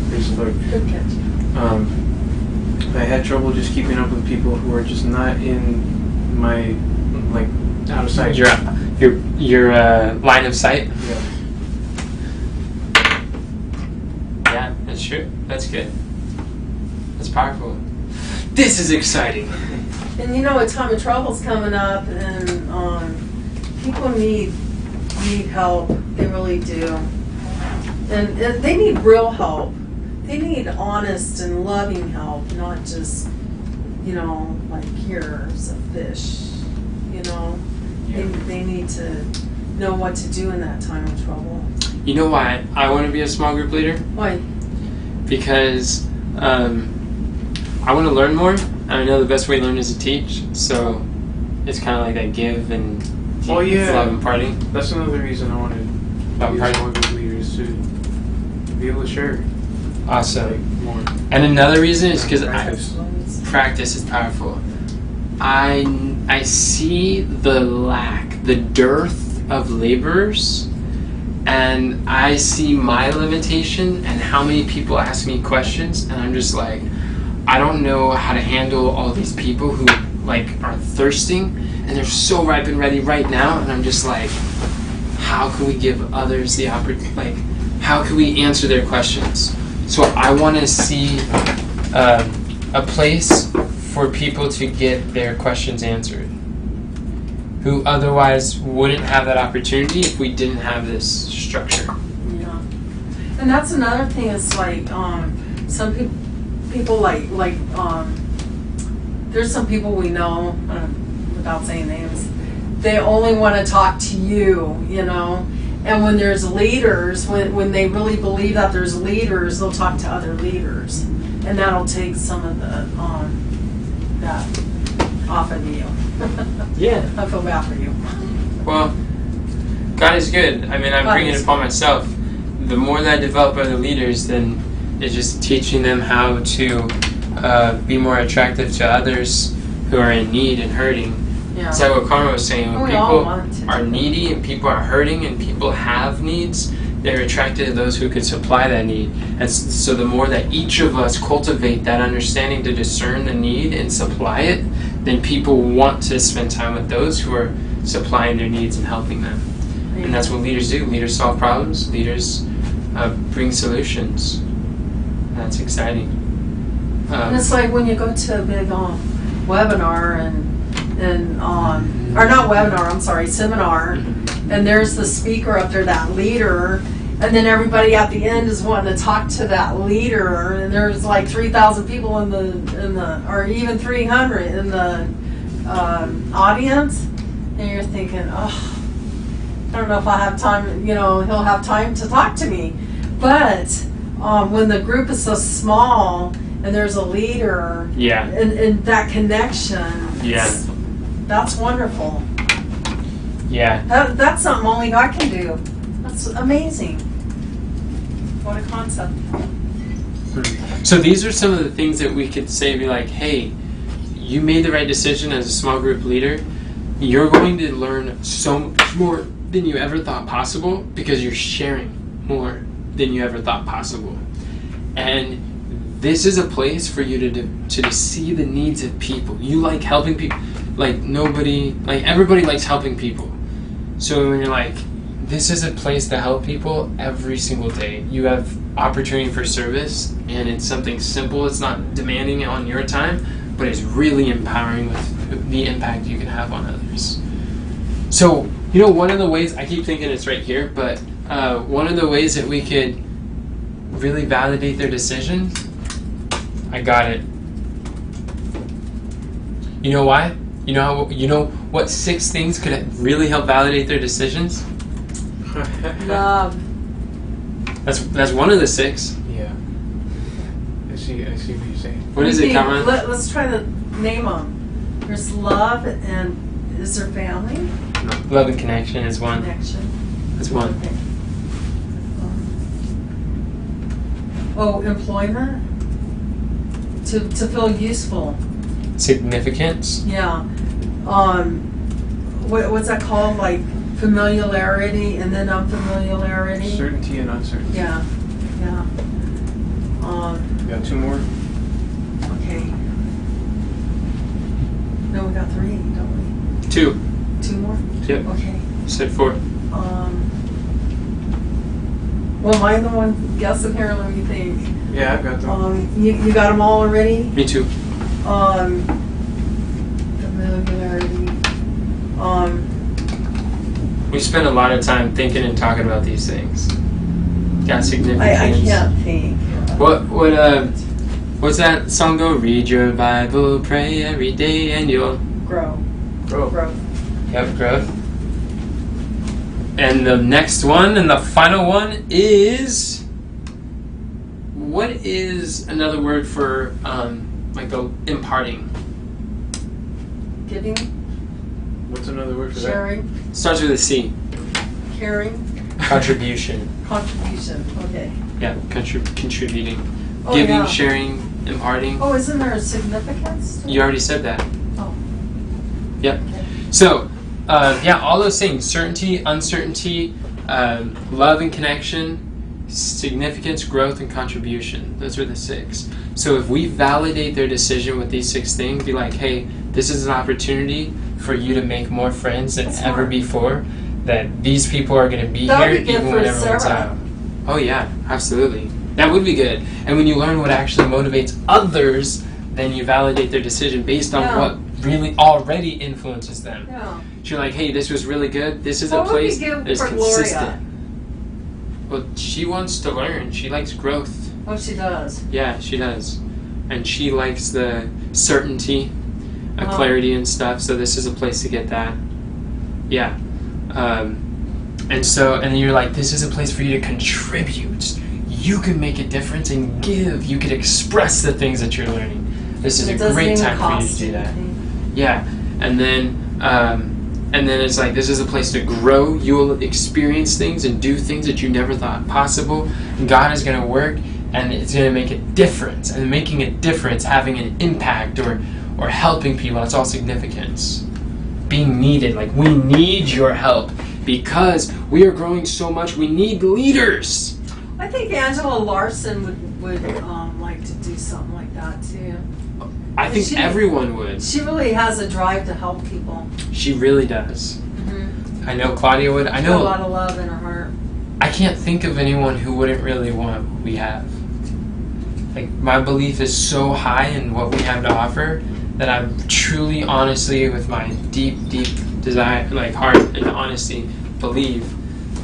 praise the Lord. Good catch. I had trouble just keeping up with people who are just not in my, like, out of sight. Your line of sight. Yeah. Yeah, that's true. That's good. That's powerful. This is exciting. And you know, a time of trouble's coming up, and people need help. They really do, and they need real help. They need honest and loving help, not just, you know, like, here's a fish. You know, they need to know what to do in that time of trouble. You know why I want to be a small group leader? Why? Because I want to learn more. And I know the best way to learn is to teach. So it's kind of like I give and Oh, yeah. Love imparting. That's another reason I wanted Love these imparting. more good leaders to be able to share Awesome. like more. And another reason is because Practice. practice is powerful. I see the lack, the dearth of laborers, and I see my limitation and how many people ask me questions, and I'm just like, I don't know how to handle all these people who like are thirsting and they're so ripe and ready right now, and I'm just like, how can we give others the opportunity? Like, how can we answer their questions? So I want to see a place for people to get their questions answered, who otherwise wouldn't have that opportunity if we didn't have this structure. Yeah. And that's another thing, is like, some people like, there's some people we know, without saying names, they only want to talk to you, you know? And when there's leaders, when they really believe that there's leaders, they'll talk to other leaders. And that'll take some of the, that off of you. Yeah. I feel bad for you. Well, God is good. I mean, I'm God bringing it is upon myself. The more that I develop other leaders, then it's just teaching them how to be more attractive to others who are in need and hurting. Yeah. It's like what Karma was saying, when We all people want to. are needy and people are hurting and people have needs, they're attracted to those who can supply that need. And so the more that each of us cultivate that understanding to discern the need and supply it, then people want to spend time with those who are supplying their needs and helping them. And that's what leaders do. Leaders solve problems. Leaders bring solutions. That's exciting. And it's like when you go to a big webinar or not webinar, I'm sorry, seminar, and there's the speaker up there, that leader, and then everybody at the end is wanting to talk to that leader, and there's like 3,000 people in the or even 300 in the audience, and you're thinking, oh, I don't know if I have time, you know, he'll have time to talk to me. But when the group is so small and there's a leader, Yeah. and that connection, Yeah. that's wonderful. Yeah. That's something only God can do. That's amazing. What a concept. So these are some of the things that we could say, be like, hey, you made the right decision as a small group leader. You're going to learn so much more than you ever thought possible because you're sharing more than you ever thought possible. And this is a place for you to see the needs of people. You like helping people. Like everybody likes helping people. So when you're like, this is a place to help people every single day. You have opportunity for service, and it's something simple. It's not demanding on your time, but it's really empowering with the impact you can have on others. So, you know, one of the ways, I keep thinking it's right here, but one of the ways that we could really validate their decisions, I got it. You know why? You know what 6 things could really help validate their decisions? Love. That's one of the 6. Yeah. I see what you're saying. What is it, Cameron? Let's try to name them. There's love, and is there family? Love and connection is one. Connection. That's one. Okay. Employment. To feel useful. Significance. Yeah. What's that called? Like familiarity and then unfamiliarity. Certainty and uncertainty. Yeah. Yeah. You got 2 more? Okay. No, we got 3, don't 2. we? 2 more? Yep. Okay. Said 4. Well, am I the one guessing here? Let me think. Yeah, I've got them. You got them all already? Me too. Familiarity. We spend a lot of time thinking and talking about these things. Got significance. I can't think. What's that song go? Read your Bible, pray every day, and you'll Grow. Growth. have growth. And the next one, and the final one is, what is another word for like the imparting? Giving. What's another word for that? Sharing, Starts with a C. caring, Contribution. contribution, okay. Yeah, contributing. Oh, Giving, yeah. sharing, imparting. Oh, isn't there a significance? to You it? already said that. Oh. Yep. Okay. So, yeah, all those things: certainty, uncertainty, love and connection, significance, growth, and contribution. Those are the 6. So if we validate their decision with these 6 things, be like, hey, this is an opportunity for you to make more friends than That's ever smart. before, that these people are going to be That would here be good even for when everyone's Sarah. out. Oh yeah, absolutely. That would be good. And when you learn what actually motivates others, then you validate their decision based on Yeah. what really already influences them. Yeah. You're like, hey, this was really good. This is What a would be place good that's for Gloria? consistent. Well, she wants to learn. She likes growth. Oh, she does. Yeah, she does. And she likes the certainty, Uh-huh. clarity and stuff. So this is a place to get that. Yeah. And then you're like, this is a place for you to contribute. You can make a difference and give. You can express the things that you're learning. This is It a doesn't great even time for you to cost do that. anything. Yeah, and then it's like, this is a place to grow. You will experience things and do things that you never thought possible. And God is going to work, and it's going to make a difference. And making a difference, having an impact, or helping people, that's all significance. Being needed, like we need your help because we are growing so much. We need leaders. I think Angela Larson would like to do something like that too. I think She- everyone would. She really has a drive to help people. She really does. Mm-hmm. I know Claudia would. I A know. lot of love in her heart. I can't think of anyone who wouldn't really want what we have. Like, my belief is so high in what we have to offer that I'm truly, honestly, with my deep, deep desire, like heart and honesty, believe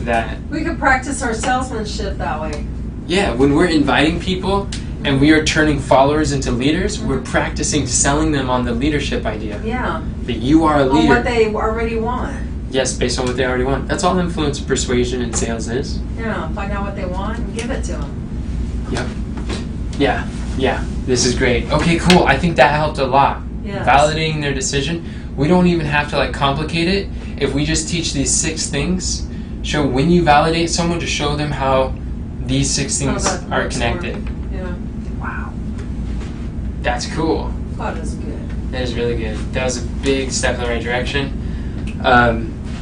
that, We could practice our salesmanship that way. yeah, when we're inviting people and we are turning followers into leaders, we're practicing selling them on the leadership idea. Yeah. That you are a On what leader. they already want. Yes, based on what they already want. That's all influence, persuasion, and sales is. Yeah. Find out what they want and give it to them. Yep. Yeah. This is great. Okay, cool. I think that helped a lot. Yes. Validating their decision. We don't even have to complicate it. If we just teach these 6 things, show when you validate someone, to show them how these 6 How things that are works connected. for 'em. Yeah. Wow. That's cool. God is good. That is really good. That was a big step in the right direction.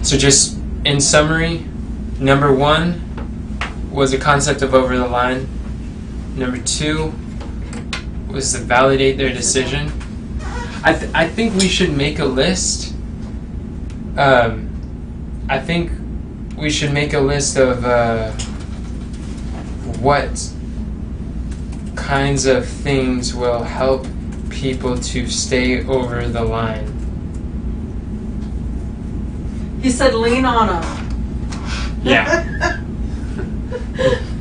So just in summary, number 1 was the concept of over the line. Number 2 was to validate their decision. I think we should make a list. I think we should make a list of what kinds of things will help people to stay over the line. He said lean on them. Yeah.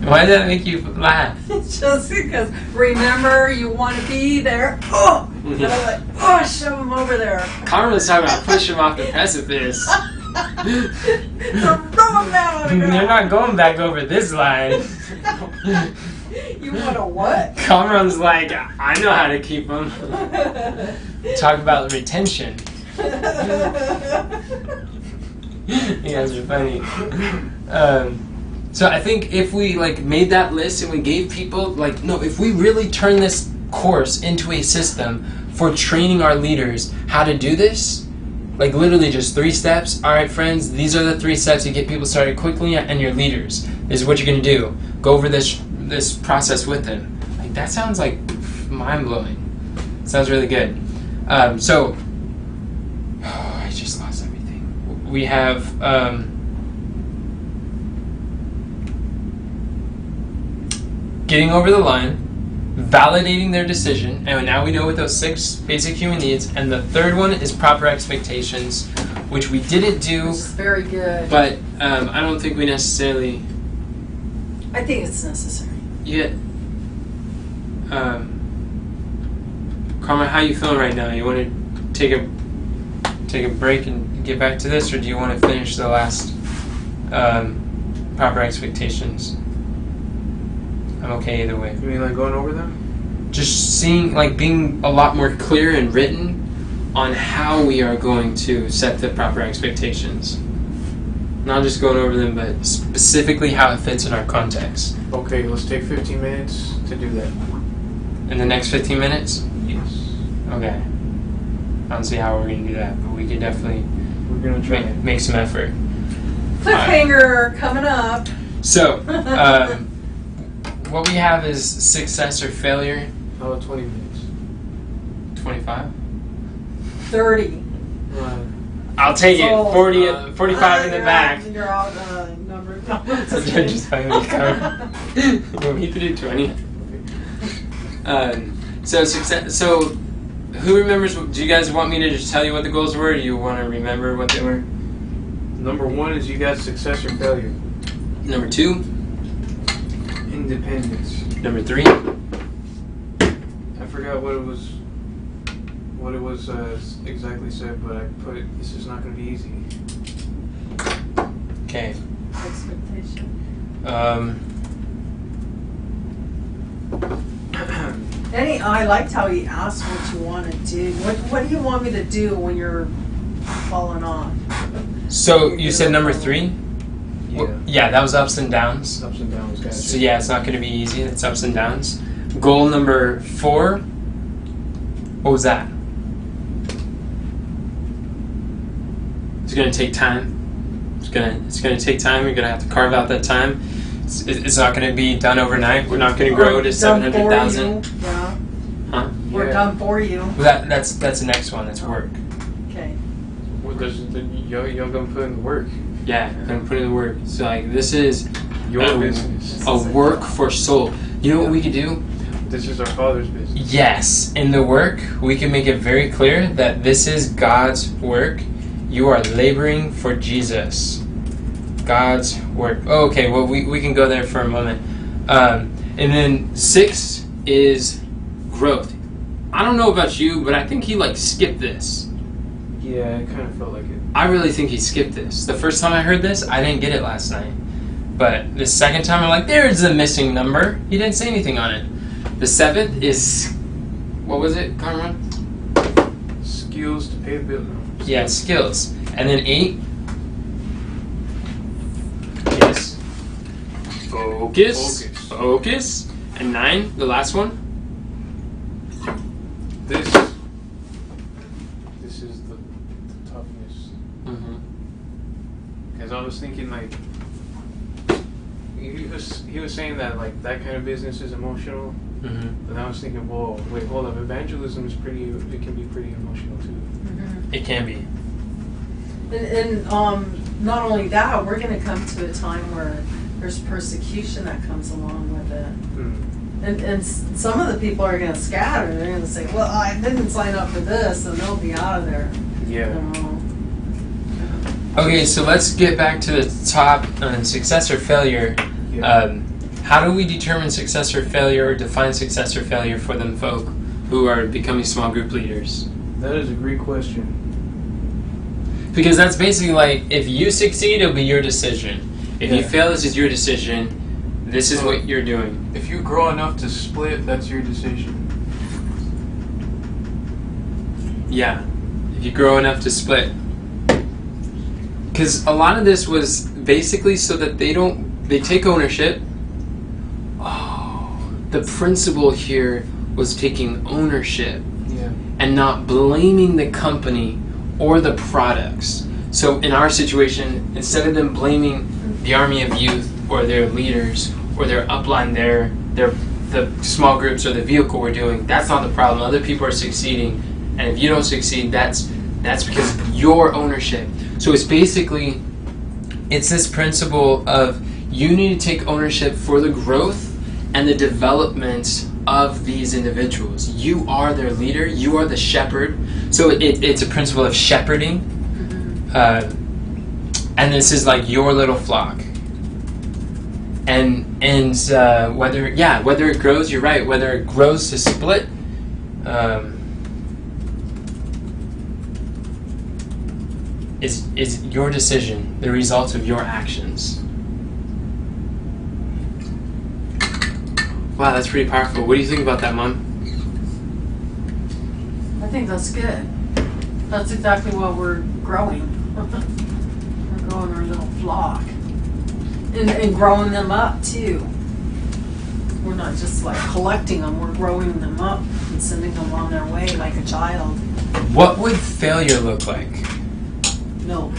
Why did that make you laugh? Just because, remember, you want to be there. Oh! And I'm like, oh, shove them over there. Carmen was talking about push them off the precipice. Throw them down on the They're ground. not going back over this line. You want to what? Cameron's like, I know how to keep them. Talk about retention. You guys are funny. So I think if we made that list and we gave people no, if we really turn this course into a system for training our leaders how to do this, literally just 3 steps. All right, friends, these are the 3 steps to get people started quickly, and your leaders. This is what you're gonna do. Go over this process with them. That sounds mind blowing. Sounds really good. I just lost everything. We have. Getting over the line, validating their decision, and now we know what those 6 basic human needs, and the third one is proper expectations, which we didn't do, Which is very good. but I don't think we necessarily I think it's necessary. yet. Carmen, how you feeling right now? You want to take a break and get back to this, or do you want to finish the last proper expectations? I'm okay either way. You mean going over them? Just seeing, being a lot more clear and written on how we are going to set the proper expectations. Not just going over them, but specifically how it fits in our context. Okay, let's take 15 minutes to do that. In the next 15 minutes? Yes. Okay. I don't see how we're going to do that, but we can definitely We're gonna try it. make some effort. Cliffhanger coming up. So, what we have is success or failure. How about 20 minutes? 25? 30. I'll take it. So, 40, 45 in the back. You're all number. I'm just finally covered. You want me to do 20? So success. So, who remembers? Do you guys want me to just tell you what the goals were? Or do you want to remember what they were? Number 1 is you got success or failure. Number 2. Independence. Number 3. I forgot what it was. What it was exactly said, but I put it. This is not going to be easy. Okay. Expectation. I liked how he asked what you want to do. What do you want me to do when you're falling off? So you said number 3. Yeah. Yeah, that was ups and downs. Ups and downs, guys. So yeah, it's not going to be easy. It's ups and downs. Goal number 4. What was that? It's going to take time. It's going to take time. You're going to have to carve out that time. It's not going to be done overnight. We're not going to grow to 700,000. Yeah. Huh? We're Yeah. done for you. Well, that's the next one. That's work. Okay. Well, y'all gonna put in the work. Yeah, I'm going to put in the work. So like this is Your business. a work for soul. You know what we could do? This is our Father's business. Yes, in the work, we can make it very clear that this is God's work. You are laboring for Jesus. God's work. Oh, okay, well, we can go there for a moment. And then 6 is growth. I don't know about you, but I think he, skipped this. Yeah, it kind of felt like it. I really think he skipped this. The first time I heard this, I didn't get it last night. But the second time, I'm like, there's the missing number. He didn't say anything on it. The 7th is, what was it, Conrad? Skills to pay the bill. Yeah, skills. And then 8 is focus. And 9, the last one. This is the toughness. Mm-hmm. Because I was thinking he was saying that that kind of business is emotional. Mm-hmm. And I was thinking, whoa, wait, hold up. Evangelism is it can be pretty emotional too. Mm-hmm. It can be. And not only that, we're going to come to a time where there's persecution that comes along with it. And some of the people are going to scatter. They're going to say, well, I didn't sign up for this, and they'll be out of there. Yeah. Okay, so let's get back to the top on success or failure. Yeah. How do we determine success or failure or define success or failure for them folk who are becoming small group leaders? That is a great question. Because that's basically like, if you succeed, it'll be your decision. If you Yeah. fail, this is your decision. This is what you're doing. If you grow enough to split, that's your decision. Yeah. If you grow enough to split. Because a lot of this was basically so that they take ownership. Oh, the principle here was taking ownership Yeah. and not blaming the company or the products. So in our situation, instead of them blaming the army of youth or their leaders or their upline, the small groups or the vehicle we're doing, that's not the problem. Other people are succeeding, and if you don't succeed, that's because of your ownership. So it's basically, it's this principle of you need to take ownership for the growth and the development of these individuals. You are their leader. You are the shepherd. So it's a principle of shepherding. And this is like your little flock. And whether it grows, you're right. Whether it grows to split, is your decision, the result of your actions. Wow, that's pretty powerful. What do you think about that, Mom? I think that's good. That's exactly what we're growing. We're growing our little flock. And growing them up too. We're not just like collecting them, we're growing them up and sending them on their way like a child. What would failure look like? Milk.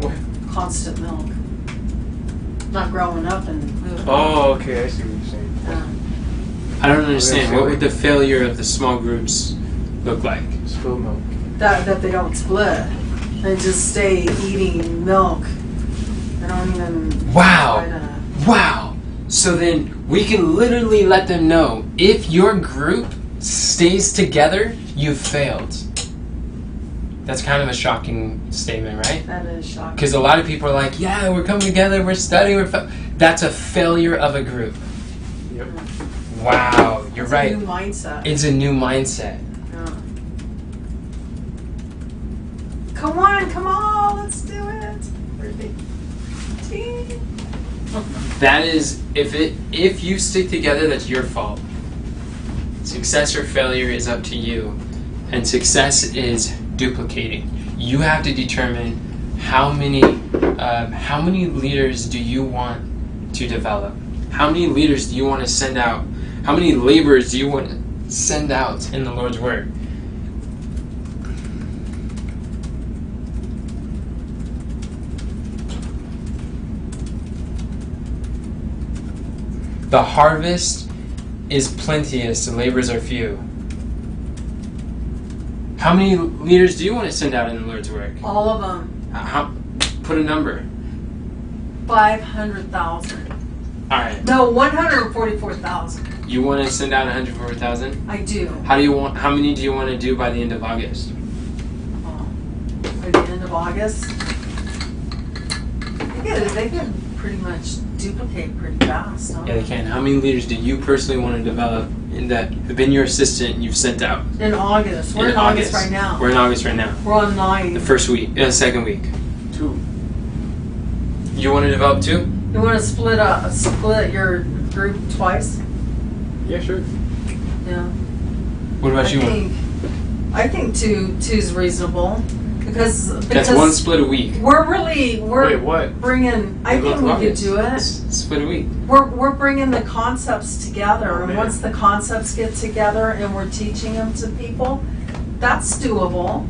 What? Constant milk. Not growing up and Oh, okay, I see what you're saying. I don't understand. What would the failure of the small groups look like? Spill milk. that they don't split. They just stay eating milk. They don't even Wow. try to- Wow. So then we can literally let them know if your group stays together, you've failed. That's kind of a shocking statement, right? That is shocking. Because a lot of people are like, yeah, we're coming together, we're studying, that's a failure of a group. Yep. Wow, you're It's right. a new mindset. It's a new mindset. Yeah. Come on, let's do it. We're a big team. That is, if you stick together, that's your fault. Success or failure is up to you, and success is duplicating. You have to determine how many leaders do you want to develop? How many leaders do you want to send out? How many laborers do you want to send out in the Lord's work? The harvest is plenteous, the laborers are few. How many leaders do you want to send out in the Lord's work? All of them. Put a number. 500,000. All right. No, 144,000. You want to send out 104,000? I do. How many do you want to do by the end of August? By the end of August. They can pretty much duplicate pretty fast. Huh? Yeah, they can. How many leaders do you personally want to develop in that have been your assistant and you've sent out? In August. We're in August right now. We're in August right now. We're on 9. The first week, second week. 2. You want to develop 2? You want to split your group twice? Yeah, sure. Yeah. What about you? I think two's reasonable because That's one split a week. We're Wait, what? bringing. I think we could do it. Split a week. We're bringing the concepts together, Oh, and man. once the concepts get together and we're teaching them to people, that's doable.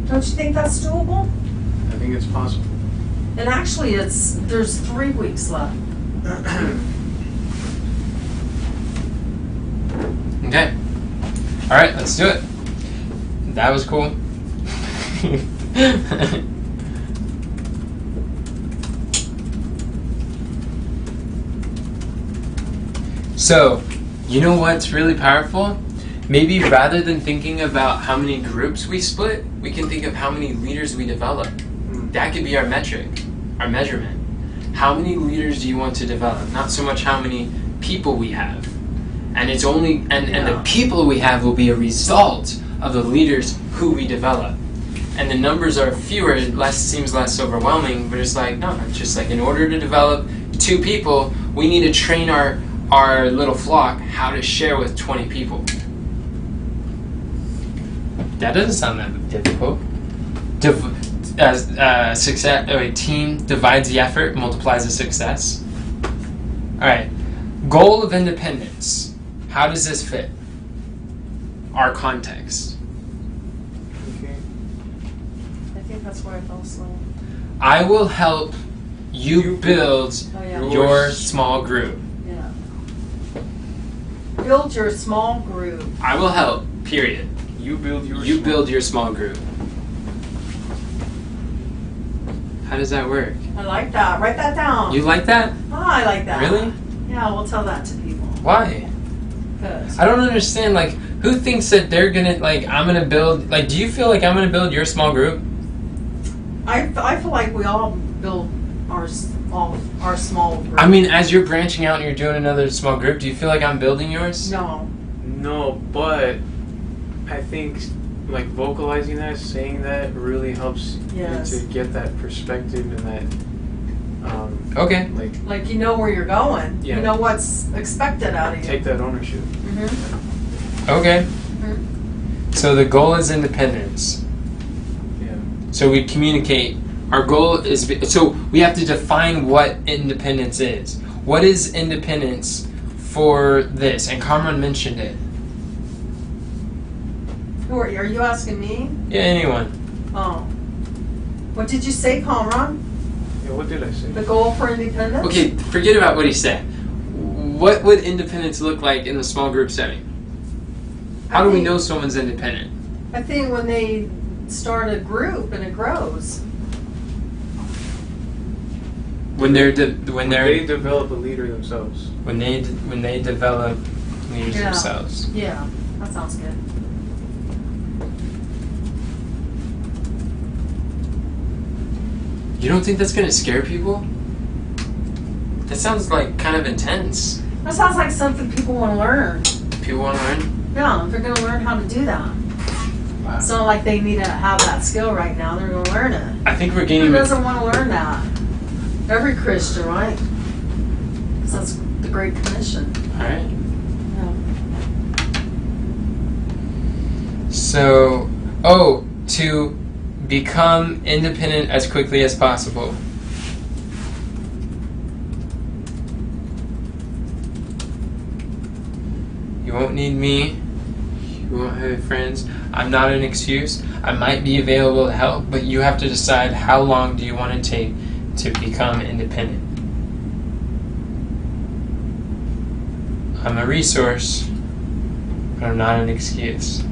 Don't you think that's doable? I think it's possible. And actually, there's 3 weeks left. Okay. All right, let's do it. That was cool. So, you know what's really powerful? Maybe rather than thinking about how many groups we split, we can think of how many leaders we develop. That could be our metric, our measurement. How many leaders do you want to develop? Not so much how many people we have. And it's only and the people we have will be a result of the leaders who we develop. And the numbers are fewer, seems less overwhelming, but it's like, no, it's just like in order to develop 2 people, we need to train our little flock how to share with 20 people. That doesn't sound that difficult. A team divides the effort, multiplies the success. All right, goal of independence. How does this fit our context? Okay. I think that's why I fell asleep. I will help you build Oh, yeah. your small group. Yeah. Build your small group. I will help, period. You build your You build your small group. How does that work? I like that. Write that down. You like that? Oh, I like that. Really? Yeah, we'll tell that to people. Why? 'Cause I don't understand, like, who thinks that they're gonna, like, I'm gonna build, like, do you feel like I'm gonna build your small group? I feel like we all build our small group. I mean, as you're branching out and you're doing another small group, do you feel like I'm building yours? No. No, but I think like vocalizing that, saying that really helps Yes. you to get that perspective and that Okay. Like you know where you're going. Yeah. You know what's expected out of you. take that ownership. Mm-hmm. Okay. Mm-hmm. So the goal is independence. So we communicate. Our goal is, so we have to define what independence is. What is independence for this? And Kamran mentioned it. Who are you asking me? Yeah, anyone. Oh. What did you say, Comron? Yeah, what did I say? The goal for independence? Okay, forget about what he said. What would independence look like in the small group setting? How do we know someone's independent? I think when they start a group and it grows. When they develop a leader themselves. when they develop leaders Yeah. themselves. Yeah, that sounds good. You don't think that's gonna scare people? That sounds like kind of intense. That sounds like something people want to learn. People want to learn? Yeah, they're going to learn how to do that. Wow. It's not like they need to have that skill right now. They're going to learn it. I think we're Who gaining. doesn't want to learn that? Every Christian, right? 'Cause that's the Great Commission. All right. Yeah. So, to become independent as quickly as possible. You won't need me. You won't have friends. I'm not an excuse. I might be available to help, but you have to decide how long do you want to take to become independent. I'm a resource, but I'm not an excuse.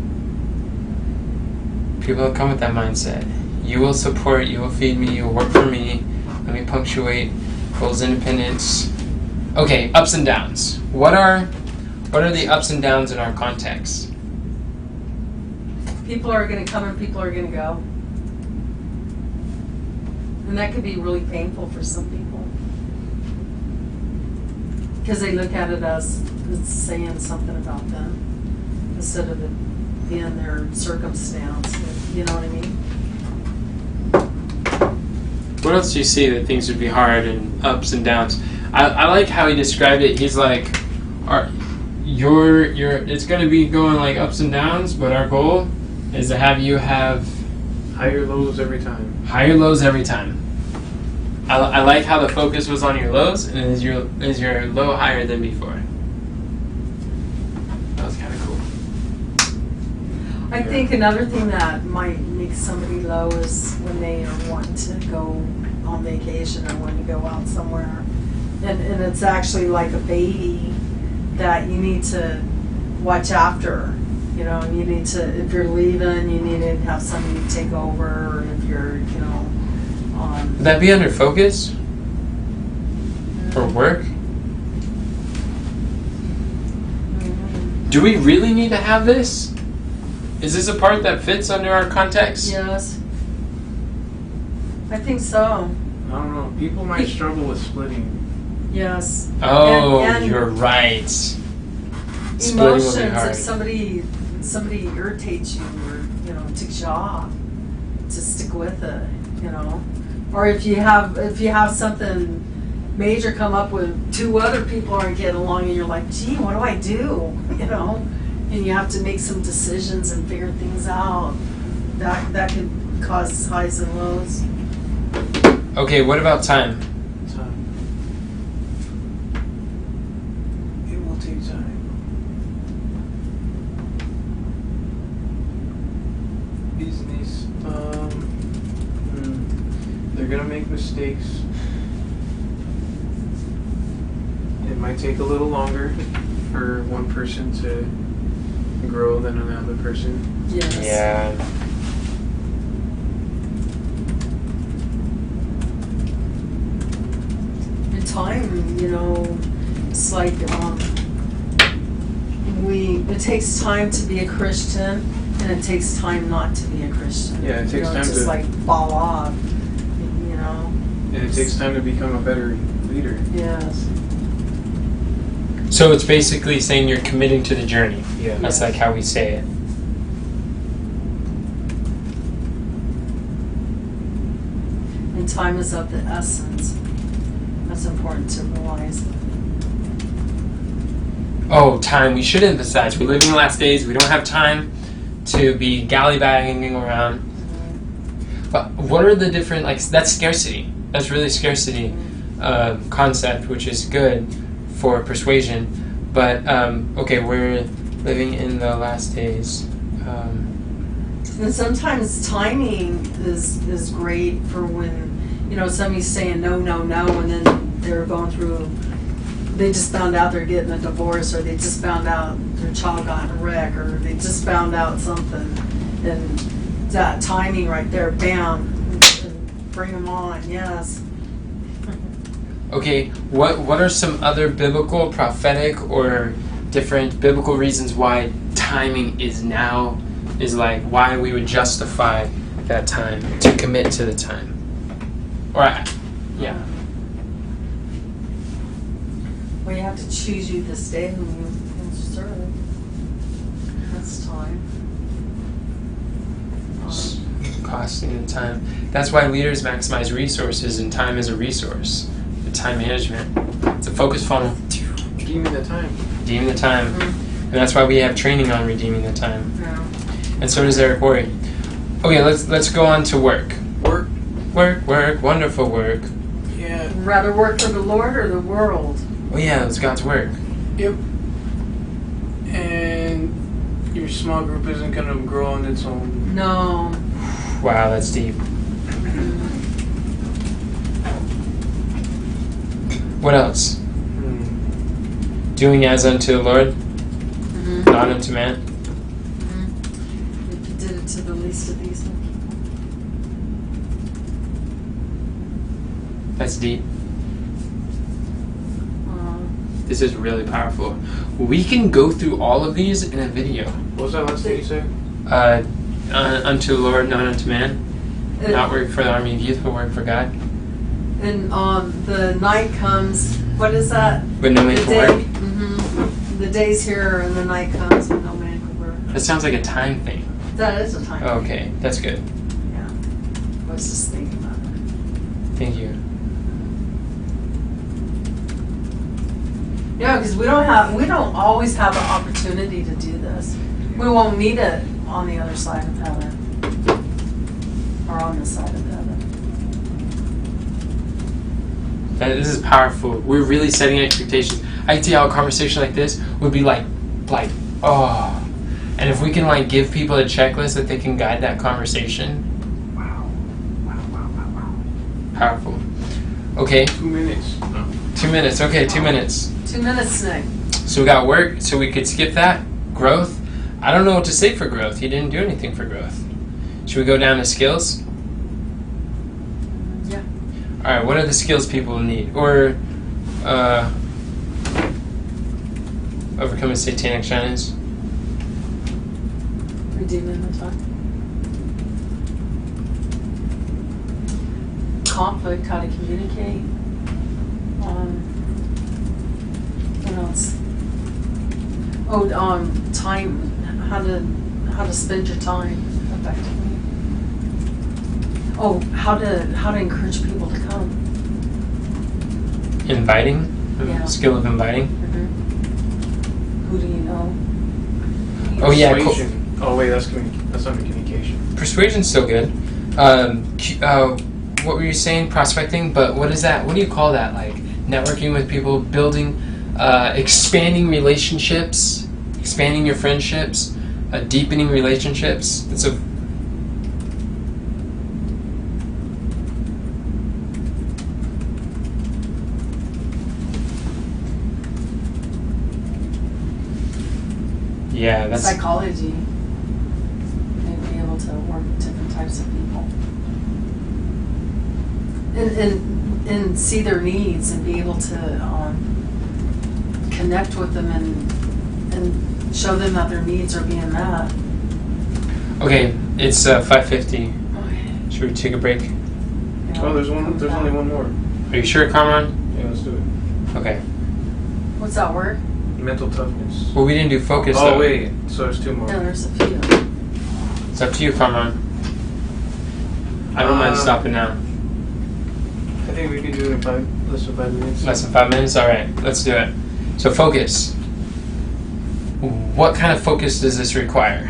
People come with that mindset. You will support, you will feed me, you will work for me. Let me punctuate. Goals independence. Okay, ups and downs. What are the ups and downs in our context? People are going to come and people are going to go. And that could be really painful for some people. Because they look at it as it's saying something about them instead of it being their circumstance. You know what I mean? What else do you see that things would be hard and ups and downs? I like how he described it. He's like, it's going to be going like ups and downs, but our goal is to have you have higher lows every time. Higher lows every time. I like how the focus was on your lows, and is your low higher than before? That was kind of cool. I think another thing that might make somebody low is when they are wanting to go on vacation or wanting to go out somewhere. And it's actually like a baby that you need to watch after. You know, you need to, if you're leaving, you need to have somebody take over, or if you're, Would that be under focus? For work? Do we really need to have this? Is this a part that fits under our context? Yes. I think so. I don't know. People might struggle with splitting. Yes. Oh, And you're right. Splitting will be emotions, hard. if somebody irritates you or, ticks you off, to stick with it, Or if you have something major come up with two other people aren't getting along and you're like, gee, what do I do? And you have to make some decisions and figure things out. That could cause highs and lows. Okay, what about time? Time. It will take time. Business. They're gonna make mistakes. It might take a little longer for one person to grow than another person. Yes. Yeah. In time, it's like it takes time to be a Christian, and it takes time not to be a Christian. Yeah, it takes time just to- like fall off. And it takes time to become a better leader. Yes. So it's basically saying you're committing to the journey. Yeah. That's like how we say it. And time is of the essence. That's important to realize. Oh, time. We should emphasize. We live in the last days. We don't have time to be gallivanting around. But what are the different, like, that's scarcity. That's really scarcity concept, which is good for persuasion. But, okay, we're living in the last days. And sometimes timing is great for when, somebody's saying no, no, no, and then they're going through, they just found out they're getting a divorce, or they just found out their child got in a wreck, or they just found out something. And that timing right there, bam, bring them on, yes. Okay, what are some other biblical, prophetic, or different biblical reasons why timing is like why we would justify that time, to commit to the time? Or, yeah. Well, you have to choose you this day when you serve. That's time. Costing the time. That's why leaders maximize resources, and time is a resource. The time management. It's a focus funnel. Redeeming the time. Redeeming the time. Mm-hmm. And that's why we have training on redeeming the time. Yeah. And so does Eric Worre. Okay, let's go on to work. Work, wonderful work. Yeah. Rather work for the Lord or the world? Oh yeah, it's God's work. Yep. And your small group isn't going to grow on its own. No. Wow, that's deep. What else? Doing as unto the Lord, not unto man. If you did it to the least of these. That's deep. This is really powerful. We can go through all of these in a video. What was that last thing you said? Unto the Lord, not unto man. Not work for the army of youth, but work for God. And the night comes. What is that? But no man The can day. work. Mm-hmm. The day's here and the night comes, but no man can work. That sounds like a time thing. That is a time. Oh, okay, that's good. Yeah. I was just thinking about it. Thank you. Yeah, because we don't always have the opportunity to do this. We won't need it on the other side of heaven, or on this side of heaven. This is powerful. We're really setting expectations. I can see how a conversation like this would be like, oh. And if we can like give people a checklist that they can guide that conversation. Wow. Powerful. Okay. 2 minutes. No. 2 minutes. Okay, 2 minutes. 2 minutes, Nick. So we got work, so we could skip that. Growth. I don't know what to say for growth. He didn't do anything for growth. Should we go down to skills? Yeah. Alright, what are the skills people need? Or overcoming satanic shyness? Redeeming the time. Conflict, how to communicate. What else? Oh, time. How to spend your time effectively. Oh, how to encourage people to come. Inviting? Yeah. Skill of inviting? Mm-hmm. Who do you know? Oh yeah. Persuasion. Oh wait, that's not communication. Persuasion's still good. What were you saying? Prospecting? But what is that? What do you call that? Like networking with people, building, expanding relationships, expanding your friendships, deepening relationships. It's a yeah, that's Psychology. Maybe be able to work with different types of people. And see their needs and be able to connect with them and show them that their needs are being met. okay. It's 5:50. Okay. Should we take a break? Yeah. Oh, there's only one more. Are you sure, Kamran? Yeah, let's do it. Okay. What's that word? Mental toughness. Well, we didn't do focus. Oh though. wait, so there's two more. No, there's a few. It's up to you, Kamran. I don't mind stopping now. I think we can do it in less than 5 minutes. Less than 5 minutes? Alright, let's do it. So focus. What kind of focus does this require?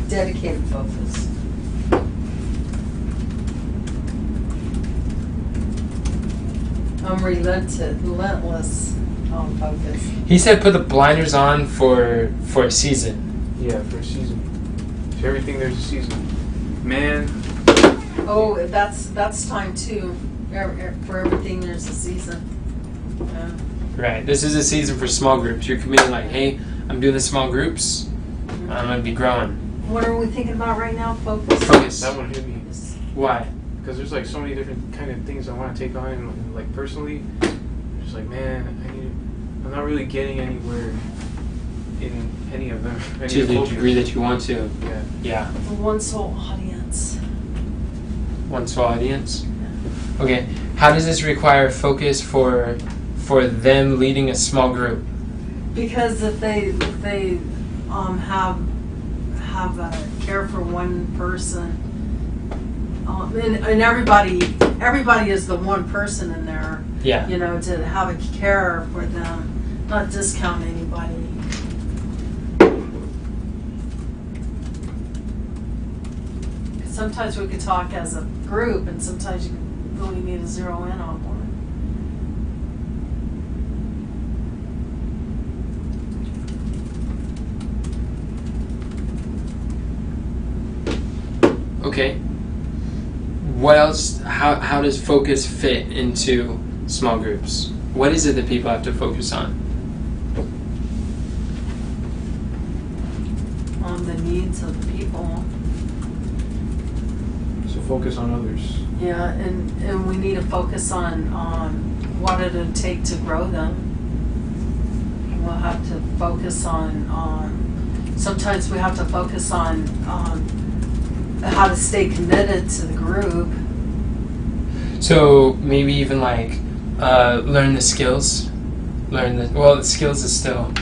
Dedicated focus. relentless focus. He said put the blinders on for a season. Yeah, for a season. For everything, there's a season. Man, Oh, that's time too. For everything, there's a season. Yeah. Right. This is a season for small groups. You're committing like, hey, I'm doing the small groups. I'm gonna be growing. What are we thinking about right now? Focus. Focus. that one hit me. Why? Because there's like so many different kind of things I want to take on, and like personally, just like man, I'm not really getting anywhere in any of them. Any To of the focus. degree that you want to. Yeah. Yeah. The one soul audience. One soul audience. Okay. How does this require focus for them leading a small group? Because if they have a care for one person, and everybody is the one person in there. Yeah. You know, to have a care for them, not discount anybody. Sometimes we could talk as a group, and sometimes you really need to zero in on one. Okay. What else? How does focus fit into small groups? What is it that people have to focus on? On the needs of the people. So focus on others. Yeah, and we need to focus on what it'll take to grow them. We'll have to focus on sometimes we have to focus on how to stay committed to the group. So maybe even like learn the skills. The skills is still.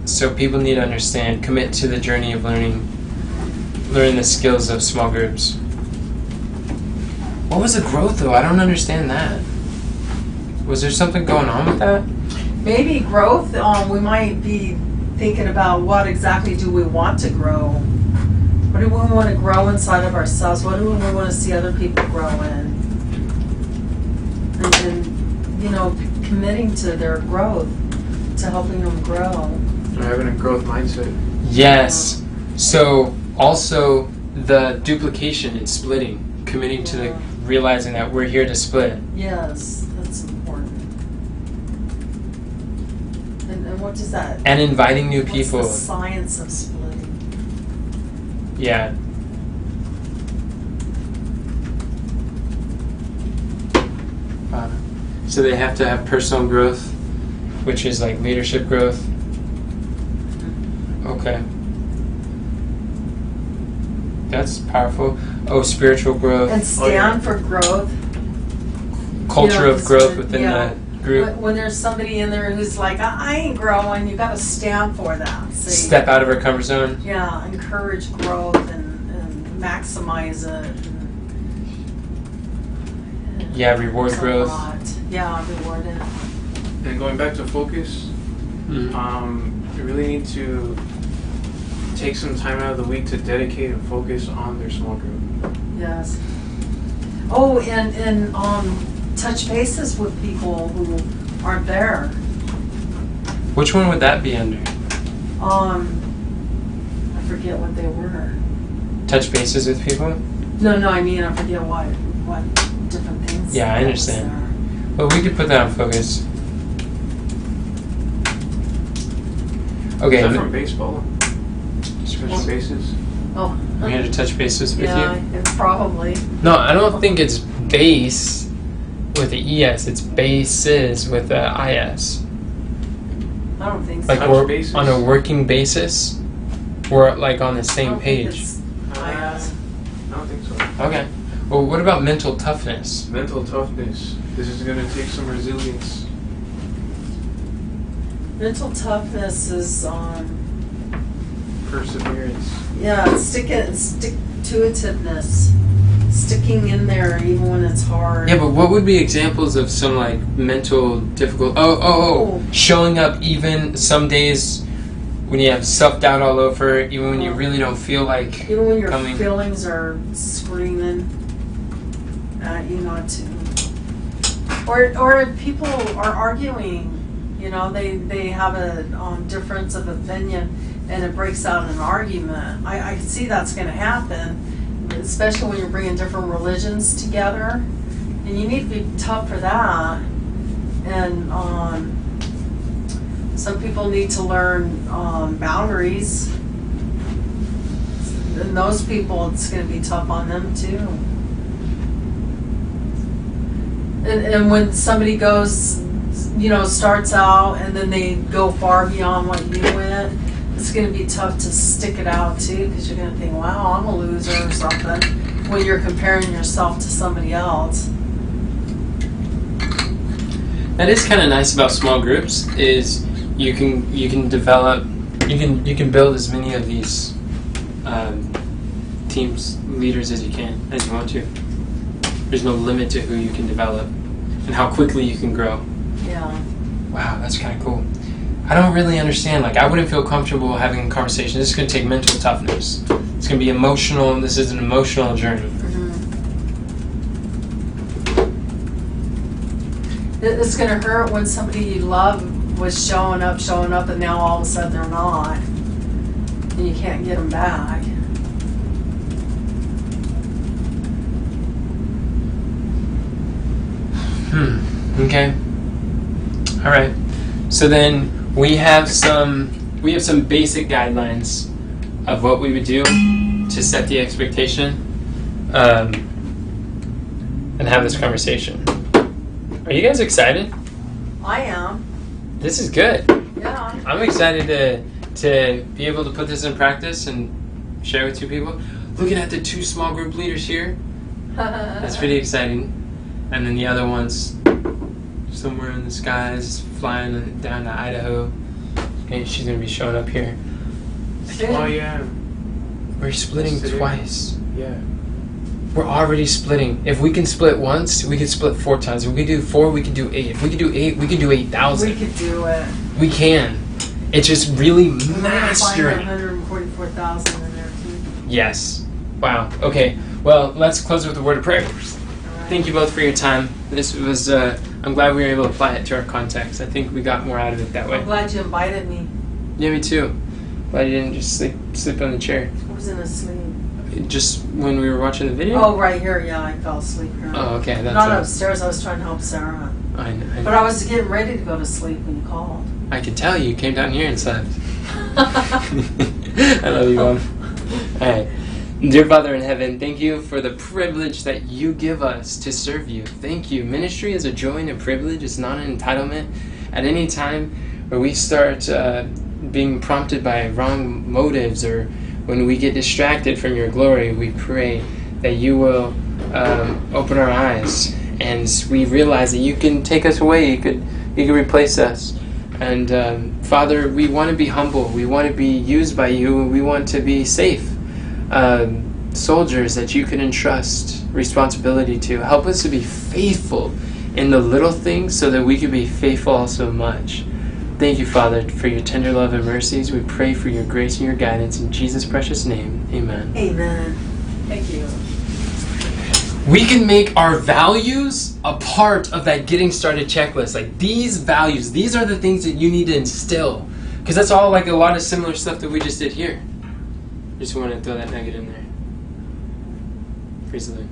So people need to understand, commit to the journey of learn the skills of small groups. What was the growth though? I don't understand that. Was there something going on with that? Maybe growth, we might be thinking about what exactly do we want to grow. What do we want to grow inside of ourselves? What do we want to see other people grow in? And committing to their growth, to helping them grow. Or having a growth mindset. Yes. So also the duplication and splitting, committing to the realizing that we're here to split. Yes, that's important. And what does that? And inviting new What's people. the science of splitting? Yeah. So they have to have personal growth, which is like leadership growth. Okay. That's powerful. Oh, spiritual growth. And stand for growth. Culture of growth within yeah. the group. When there's somebody in there who's like, I ain't growing, you got to stand for that. See? Step out of our comfort zone. Yeah, encourage growth and maximize it. Yeah, reward It's a growth. lot. Yeah, reward it. And going back to focus, Mhm. you really need to take some time out of the week to dedicate and focus on their small group. Yes. Oh, and touch bases with people who aren't there. Which one would that be under? I forget what they were. Touch bases with people? No, I mean I forget what different things. Yeah, I that was understand. there. Well, we could put that on focus. Okay. Is that from baseball? Special bases? Oh. I'm here to touch bases with Yeah, you. it's probably. No, I don't think it's base with the ES. It's bases with the IS. I don't think so. Like Touch we're bases? on a working basis. We're like on the I same don't think page. it's I IS. don't think so. Okay. Well, what about mental toughness? Mental toughness. This is going to take some resilience. Mental toughness is Perseverance. stick-to-itiveness. Sticking in there even when it's hard. Yeah, but what would be examples of some like mental difficult? Oh, showing up even some days when you have self-doubt all over, even when you really don't feel like Even when your coming. feelings are screaming at you not to. Or if people are arguing, they have a difference of opinion and it breaks out in an argument. I can see that's going to happen, especially when you're bringing different religions together. And you need to be tough for that. And some people need to learn boundaries. And those people, it's going to be tough on them too. And when somebody goes, starts out and then they go far beyond what you went, it's going to be tough to stick it out too, because you're going to think, wow, I'm a loser or something, when you're comparing yourself to somebody else. That is kind of nice about small groups, is you can develop, you can build as many of these teams, leaders as you want to. There's no limit to who you can develop and how quickly you can grow. Yeah. Wow, that's kind of cool. I don't really understand. Like, I wouldn't feel comfortable having a conversation. This is going to take mental toughness. It's going to be emotional. This is an emotional journey. Mm-hmm. It's going to hurt when somebody you love was showing up, and now all of a sudden they're not. And you can't get them back. Okay. All right. So then we have some basic guidelines of what we would do to set the expectation, and have this conversation. Are you guys excited? I am. This is good. Yeah. I'm excited to be able to put this in practice and share with two people. Looking at the two small group leaders here, that's pretty exciting. And then the other one's somewhere in the skies, flying down to Idaho. Okay, she's gonna be showing up here. Oh yeah. We're splitting twice. Yeah. We're already splitting. If we can split once, we can split 4 times. If we can do 4, we can do 8. If we can do 8, we can do 8,000. We could do it. We can. It's just really We're gonna find mastering. 144,000 in there too. Yes. Wow. Okay. Well, let's close with a word of prayer. Thank you both for your time. This was, I'm glad we were able to apply it to our context. I think we got more out of it that way. I'm glad you invited me. Yeah, me too. Glad you didn't just sleep on the chair. I wasn't asleep. Just when we were watching the video? Oh, right here. Yeah, I fell asleep here. Oh, okay. That's Not upstairs. I was trying to help Sarah. I But I was getting ready to go to sleep when you called. I could tell you came down here and slept. I love you, Mom. All right. Dear Father in heaven, thank you for the privilege that you give us to serve you. Thank you. Ministry is a joy and a privilege. It's not an entitlement. At any time where we start being prompted by wrong motives, or when we get distracted from your glory, we pray that you will open our eyes and we realize that you can take us away. You can replace us. And Father, we want to be humble. We want to be used by you. We want to be safe. Soldiers that you can entrust responsibility to. Help us to be faithful in the little things so that we can be faithful also much. Thank you, Father, for your tender love and mercies. We pray for your grace and your guidance in Jesus' precious name. Amen. Amen. Thank you. We can make our values a part of that getting started checklist. Like, these values, these are the things that you need to instill. Because that's all like a lot of similar stuff that we just did here. Just want to throw that nugget in there. Praise the Lord.